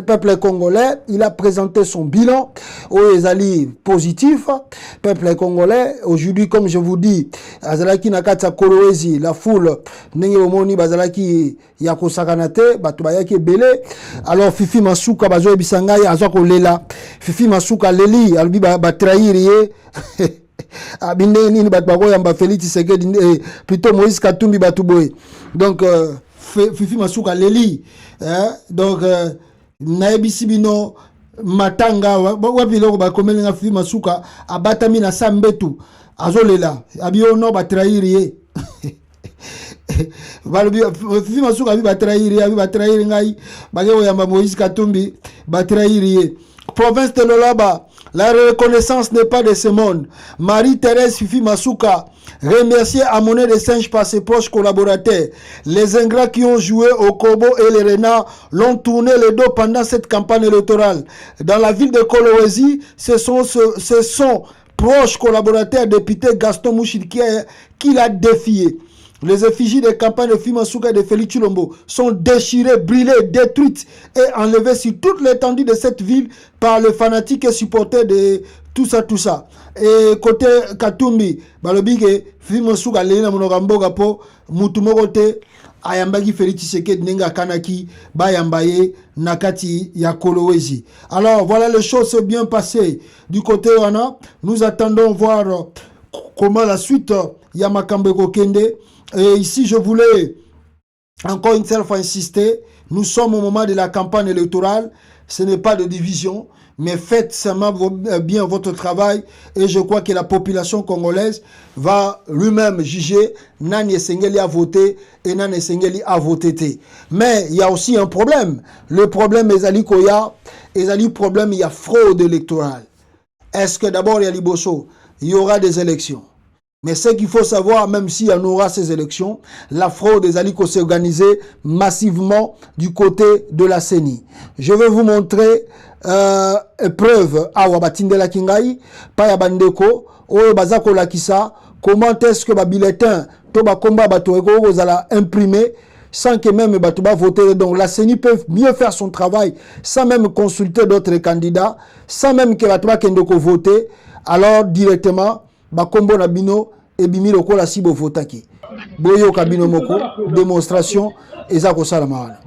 peuple congolais, il a présenté son bilan au Ezali positif. Peuple congolais, aujourd'hui, comme je vous dis, Azalaki Nakata Koroezi, la foule, Nenge Omoni, Bazalaki Yako Sakanate, Batubayaki Bele. Alors, Fifi Masuka, Bazo Ebisangai, Azako Lela, Fifi Masuka Leli, Albi Batraïrie, abinde nini bat bako yamba Félix Tshisekedi plutôt Moïse Katumbi batuboy. Donc Fifi Masuka Leli donc naebisi bino matanga wapi loko ba komelinga Fifi Masuka abatami na sambetu azolela abio no batrairi Fifi Masuka abi batrairi ngai bageo yamba Moïse Katumbi batrairi. Province de Lolaba, la reconnaissance n'est pas de ce monde. Marie-Thérèse Fifi Masuka, remercier à Monnaie des Singes par ses proches collaborateurs. Les ingrats qui ont joué au corbeau et les renards l'ont tourné le dos pendant cette campagne électorale. Dans la ville de Kolwezi, ce sont proches collaborateurs député Gaston Mouchid qui l'a défié. Les effigies des campagnes de Filimon Souka et de Félix Tshilombo sont déchirées, brûlées, détruites et enlevées sur toute l'étendue de cette ville par les fanatiques et supporters de tout ça. Et côté Katumbi, balobi ke Filimon Souka lena monogamboga po mutumokote ayambaki Félix Tshisekedi nenga kanaki bayambaye nakati ya Kolwezi. Alors voilà, les choses s'est bien passées du côté wana. Nous attendons voir comment la suite Yamakambe Kokende. Et ici, je voulais encore une seule fois insister, nous sommes au moment de la campagne électorale, ce n'est pas de division, mais faites seulement bien votre travail et je crois que la population congolaise va lui-même juger Nani Esengeli a voté et Nani Esengeli a voté. Mais il y a aussi un problème. Le problème est Koya, il y a fraude électorale. Est-ce que d'abord il y a Liboso, il y aura des élections? Mais ce qu'il faut savoir, même s'il y en aura ces élections, la fraude des Aliko s'est organisée massivement du côté de la CENI. Je vais vous montrer preuve à Wabatindela Kingai, Paya Bandeko, Oyo Bazako Lakisa, comment est-ce que bulletin, Toba Komba Batoego, vous allez imprimer sans que même Batouba voter. Donc la CENI peut mieux faire son travail sans même consulter d'autres candidats, sans même que Batouba Kendoko voter. Alors directement, Bakombo Nabino et Bimi Lokola Sibo Votaki. Boyo Kabino Moko, démonstration, et Zako Salamara.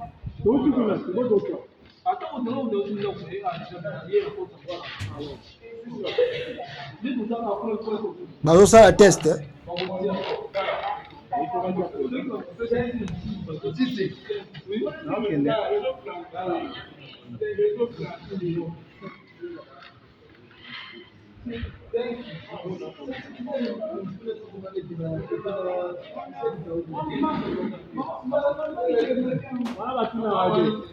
Bazo ça la test.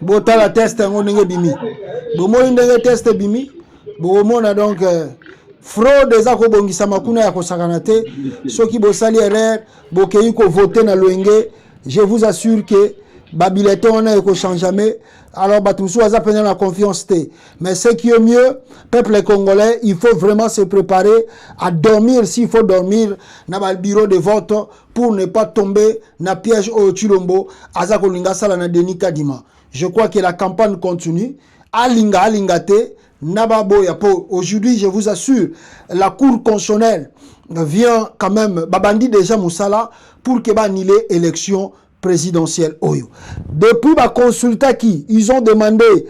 Bota la test en onenge bimi. Bomo ndenge test bimi. Bomo na donc fraude eza ko bongisa makuna ya kosakana te. Soki bosali erreur, bokei ko voter na loenge, je vous assure que babileton on a ko change jamais. Alors Batumsou a peine la confiance té. Mais ce qui est mieux, peuple congolais, il faut vraiment se préparer à dormir s'il faut dormir dans le bureau de vote pour ne pas tomber dans le piège au Tshilombo azako linga sala na Denis Kadima. Je crois que la campagne continue. Alingate nababo ya po. Aujourd'hui, je vous assure, la Cour constitutionnelle vient quand même babandi déjà Moussala pour que ba annuler élection présidentielle Oyo. Depuis ma consulta qui ils ont demandé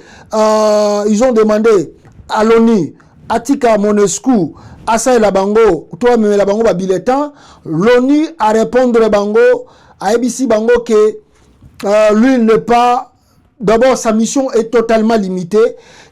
à l'ONU, Atika Monescu, Asa la Bango, toi même la Bango ba bulletin, l'ONU a répondre Bango, à ABC Bango que lui n'est pas. D'abord, sa mission est totalement limitée.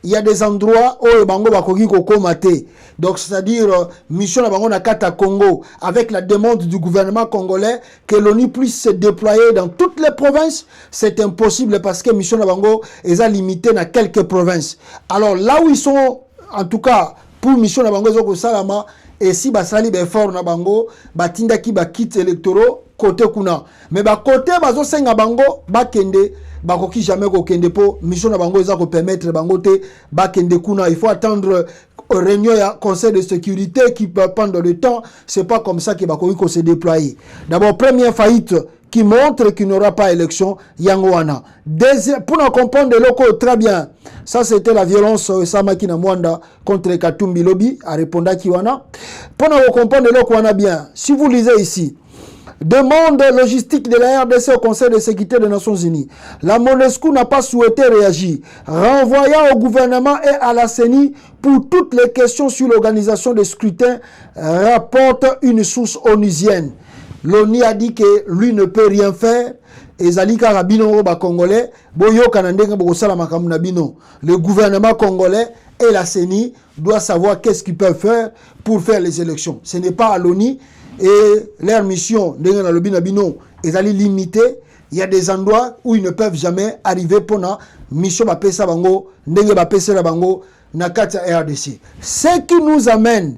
Il y a des endroits où le Bango Bakogi Koko Mate. Donc, c'est-à-dire, mission la Bango Nakata Congo, avec la demande du gouvernement congolais que l'ONU puisse se déployer dans toutes les provinces. C'est impossible parce que mission la Bango est limitée dans quelques provinces. Alors, là où ils sont, en tout cas, pour mission la Bango Zoko Salama, et si Basali Befor na Bango, Batinda ki ba kit électoraux, côté Kuna. Mais ba côté Bazo Senga Bango, Bakende, Bakoki jamais kokende po mission na bango eza ko permettre bango te bakende kuna. Il faut attendre réunion ya conseil de sécurité qui peut prendre le temps. C'est pas comme ça que bakoki ko se déployer. D'abord, première faillite qui montre qu'il n'y aura pas élection Yangoana. Deuxième, pour nous comprendre le locaux très bien. Ça c'était la violence Samaki na Mwanda contre Katumbi Lobby à répondre à Kiwana. Pour nous comprendre le locaux bien. Si vous lisez ici, demande logistique de la RDC au Conseil de sécurité des Nations Unies. La MONUSCO n'a pas souhaité réagir, renvoyant au gouvernement et à la CENI pour toutes les questions sur l'organisation des scrutins, rapporte une source onusienne. L'ONU a dit que lui ne peut rien faire. Et Zalika Rabino Congolais, Boyo Kanandeng Bogosala Makamuna Bino. Le gouvernement congolais et la CENI doivent savoir qu'est-ce qu'ils peuvent faire pour faire les élections. Ce n'est pas à l'ONU. Et leur mission, est limitée. Il y a des endroits où ils ne peuvent jamais arriver pour la mission Bapesa Bango, Bapesa Bango, Nakata RDC. Ce qui nous amène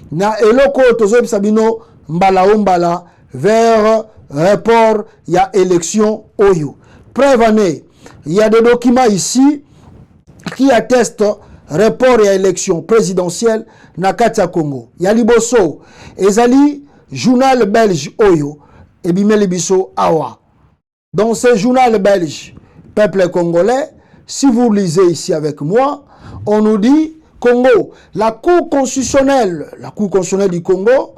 na eloko tozo Sabino Mbala vers report, il y a élection Oyo. Preuve année, il y a des documents ici qui attestent report et élection présidentielle Nakata Congo. Il y a Liboso, Ezali journal belge Oyo, et bimeli biso awa. Dans ce journal belge, peuple congolais, si vous lisez ici avec moi, on nous dit Congo, la Cour constitutionnelle du Congo,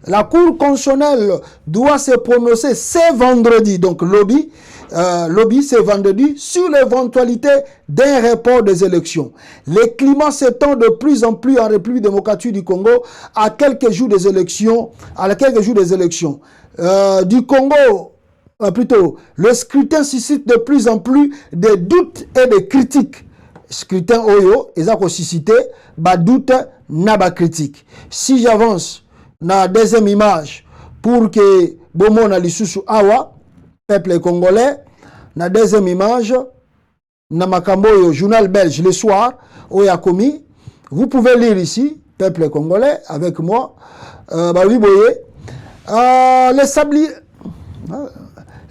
la Cour constitutionnelle doit se prononcer ce vendredi, donc lobby c'est vendredi, sur l'éventualité d'un report des élections. Les climats s'étendent de plus en plus en République démocratique du Congo à quelques jours des élections, du Congo. Plutôt, le scrutin suscite de plus en plus de doutes et de critiques. Scrutin oyo, ils ont suscité des doutes et des critiques. Si j'avance dans la deuxième image pour que Bomo na lisusu awa, peuple congolais, dans la deuxième image, dans Makamboyo, journal belge, le soir, Oyakomi, vous pouvez lire ici, peuple congolais, avec moi,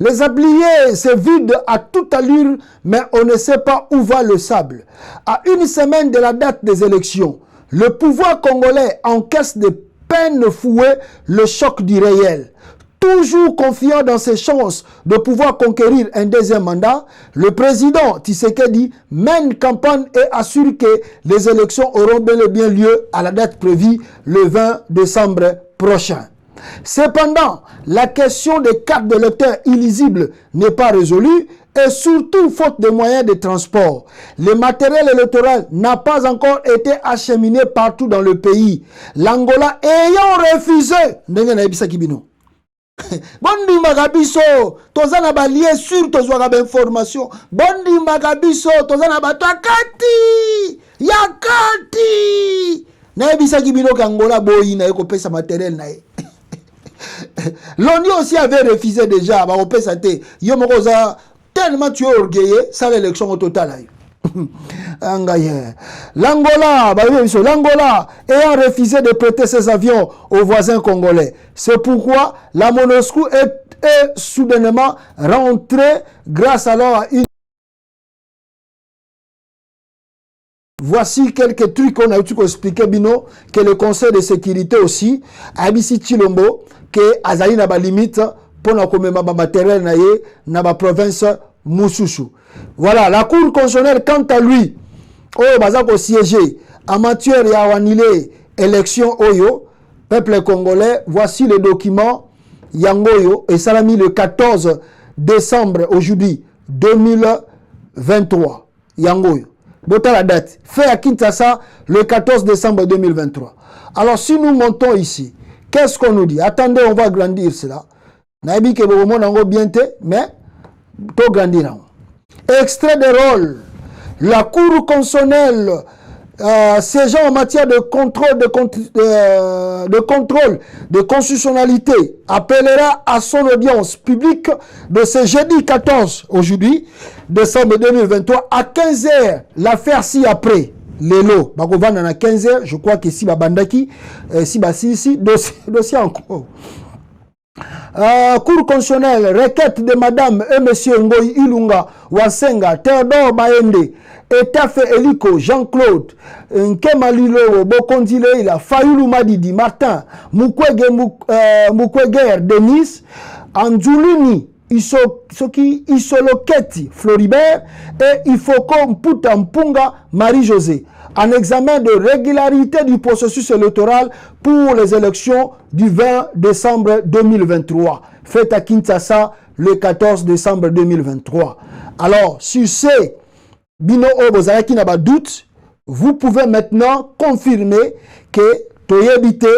les sabliers se vident à toute allure, mais on ne sait pas où va le sable. À une semaine de la date des élections, le pouvoir congolais encaisse de peine fouet le choc du réel. Toujours confiant dans ses chances de pouvoir conquérir un deuxième mandat, le président Tshisekedi mène campagne et assure que les élections auront bel et bien lieu à la date prévue le 20 décembre prochain. Cependant, la question des cartes de lecteurs illisibles n'est pas résolue et surtout faute de moyens de transport. Le matériel électoral n'a pas encore été acheminé partout dans le pays. L'Angola ayant refusé, Bondi Magabiso, tozana ba lien sur tozwa ba information. Bondi Magabiso, tozana ba takati, yakati. Na ebisa kibino kangola boyi na eko pesa matériel na e. L'ONU aussi avait refusé déjà, bah, tellement tu es orgueilleux, ça l'élection au total. L'Angola ayant refusé de prêter ses avions aux voisins congolais. C'est pourquoi la MONUSCO est soudainement rentrée grâce alors à une... Voici quelques trucs qu'on a eu à expliquer, Bino, que le Conseil de sécurité aussi, Abisi Chilombo, que Azali n'a pas limite pour nous commémorer matériel na ba province Moussousou. Voilà, la Cour constitutionnelle, quant à lui, Bazako siégé, amateur et awanile, élection Oyo, peuple congolais, voici le document Yangoyo, et ça l'a mis le 14 décembre, aujourd'hui, 2023. Yangoyo. Bota la date. Fait à Kinshasa le 14 décembre 2023. Alors, si nous montons ici, qu'est-ce qu'on nous dit? Attendez, on va grandir cela. Naïbi que vous m'en bien mais tout grandir. Extrait de rôle. La Cour constitutionnelle, siégeant en matière de contrôle de constitutionnalité, appellera à son audience publique de ce jeudi 14, aujourd'hui, décembre 2023, à 15h, l'affaire ci-après. Lelo, Bagovana à 15h, je crois que si Babandaki, si dossier encore. Cour constitutionnelle, requête de Madame et Monsieur Ngoyi Ilunga Wasenga, Théodore Baende, Etafe Eliko, Jean-Claude, Nkemalilo, Bokondile, Fayulu Madidi, Martin, Mukweger, Denis, Anjulini, Isoloketi, Floribert, et Ifoko Mputa Mpunga, Marie-Josée, en examen de régularité du processus électoral pour les élections du 20 décembre 2023, faites à Kinshasa le 14 décembre 2023. Alors, sur ces Bino Obozara qui n'a pas de doute, vous pouvez maintenant confirmer que Toyebite,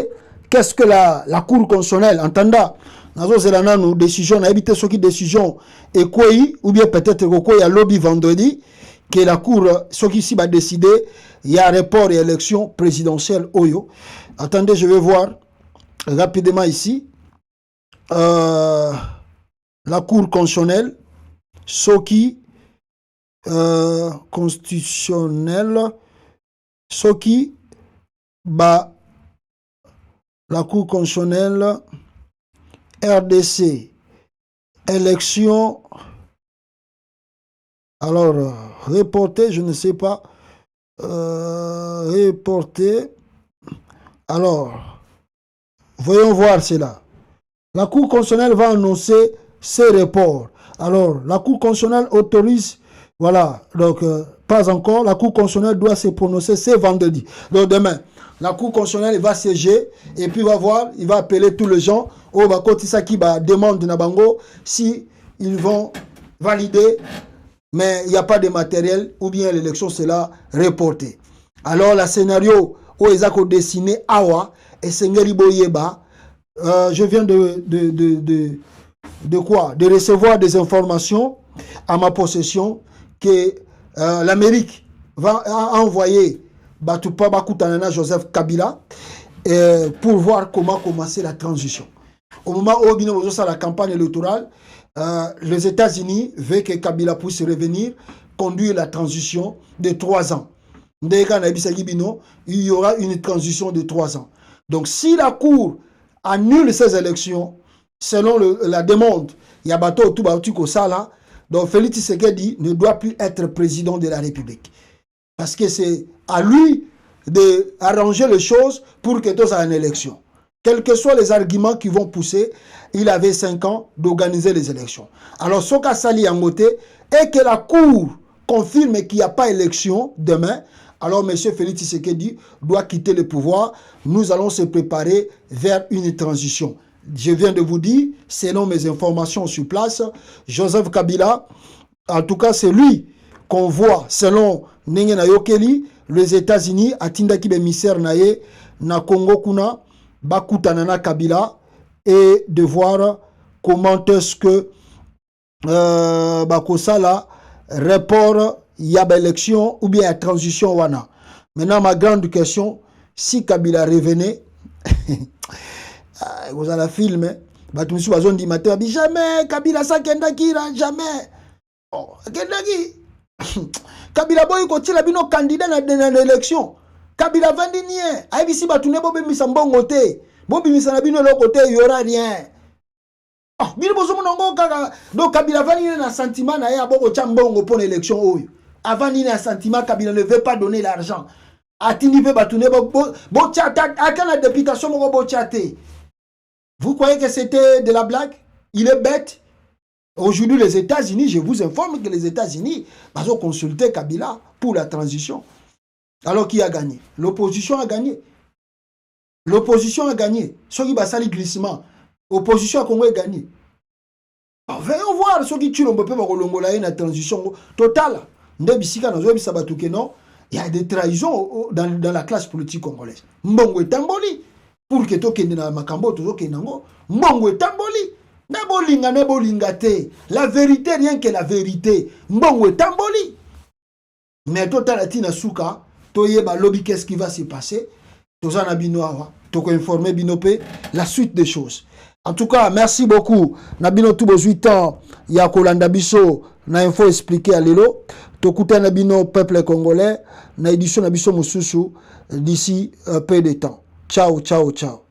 qu'est-ce que la Cour constitutionnelle, entendant, nous décision, on a évité ce qui décision et quoi, ou bien peut-être qu'il y a lobby vendredi, que la Cour, ce qui ici va décider, il y a report et élection présidentielle Oyo. Attendez, je vais voir rapidement ici. La Cour constitutionnelle, ce qui constitutionnel, ce qui bah, la Cour constitutionnelle RDC élection alors reporté, je ne sais pas reporté. Alors voyons voir cela. La Cour constitutionnelle va annoncer ces reports. Alors, la Cour constitutionnelle autorise, voilà, donc pas encore, la Cour constitutionnelle doit se prononcer ce vendredi. Donc demain, la Cour constitutionnelle va siéger et puis va voir, il va appeler tous les gens au Bakotisa qui demande Nabango si ils vont valider, mais il n'y a pas de matériel ou bien l'élection sera reportée. Alors, le scénario où ils ont dessiné Awa et Sengeri Boyeba, je viens de quoi? De recevoir des informations à ma possession que l'Amérique va envoyer Batupa Bakutanana Joseph Kabila pour voir comment commencer la transition. Au moment où il y a la campagne électorale, les États-Unis veulent que Kabila puisse revenir conduire la transition de 3 ans. Il y aura une transition de 3 ans. Donc si la Cour annule ces élections, selon la demande, il y a bateau tout Bautiko Sala, donc Félix Tshisekedi ne doit plus être président de la République. Parce que c'est à lui d'arranger les choses pour que tous aient une élection. Quels que soient les arguments qui vont pousser, il avait 5 ans d'organiser les élections. Alors, Soka Sali Yangote, et que la Cour confirme qu'il n'y a pas élection demain, alors M. Félix Tshisekedi doit quitter le pouvoir. Nous allons se préparer vers une transition. Je viens de vous dire, selon mes informations sur place, Joseph Kabila, en tout cas c'est lui qu'on voit, selon Nengena Yokeli, les États-Unis, Atindaki Bemisser Naye, na Congo Kuna, Bakutanana Kabila, et de voir comment est-ce que Bakosala report y a élection ou bien transition wana. Maintenant ma grande question, si Kabila revenait, vous avez la film, jamais Kabila sa kendaki jamais. Oh, kendaki. Kabila boy ko tila bino candidat na l'élection. Kabila vandi nie. Aibisi batune bobe misambongo te. Bobi misana bino lo côté il y aura rien. Ah, bino bozo monongo kaka. Donc Kabila vandi na sentiment na ya boko chambongo pour l'élection oyo. Avant ni na sentiment Kabila ne veut pas donner l'argent. Atindi pe batune bo chata akana députation moko bo chaté. Vous croyez que c'était de la blague? Il est bête. Aujourd'hui, les États-Unis, je vous informe que les États-Unis ont consulté Kabila pour la transition. Alors qui a gagné? L'opposition a gagné. L'opposition a gagné. Ceux qui basali glissement, l'opposition a Congo a gagné. Venons voir ceux qui tuent la transition totale. Il y a des trahisons dans la classe politique congolaise. Mbongo est tamboli. Pour que tu aies makambo, tu aies mbongo est tamboli. Nebolinga te. La vérité, rien que la vérité. Mbongo est tamboli. Mais toi, na souka, toye ba lobby, qu'est-ce qui va se passer? Tozana binoawa, toko informer binope la suite des choses. En tout cas, merci beaucoup. Nabino tous 8 ans, ya kolanda biso na info expliqué à lelo. Tokuta nabino peuple congolais na édition nabiso mususu d'ici peu de temps. Ciao, ciao, ciao.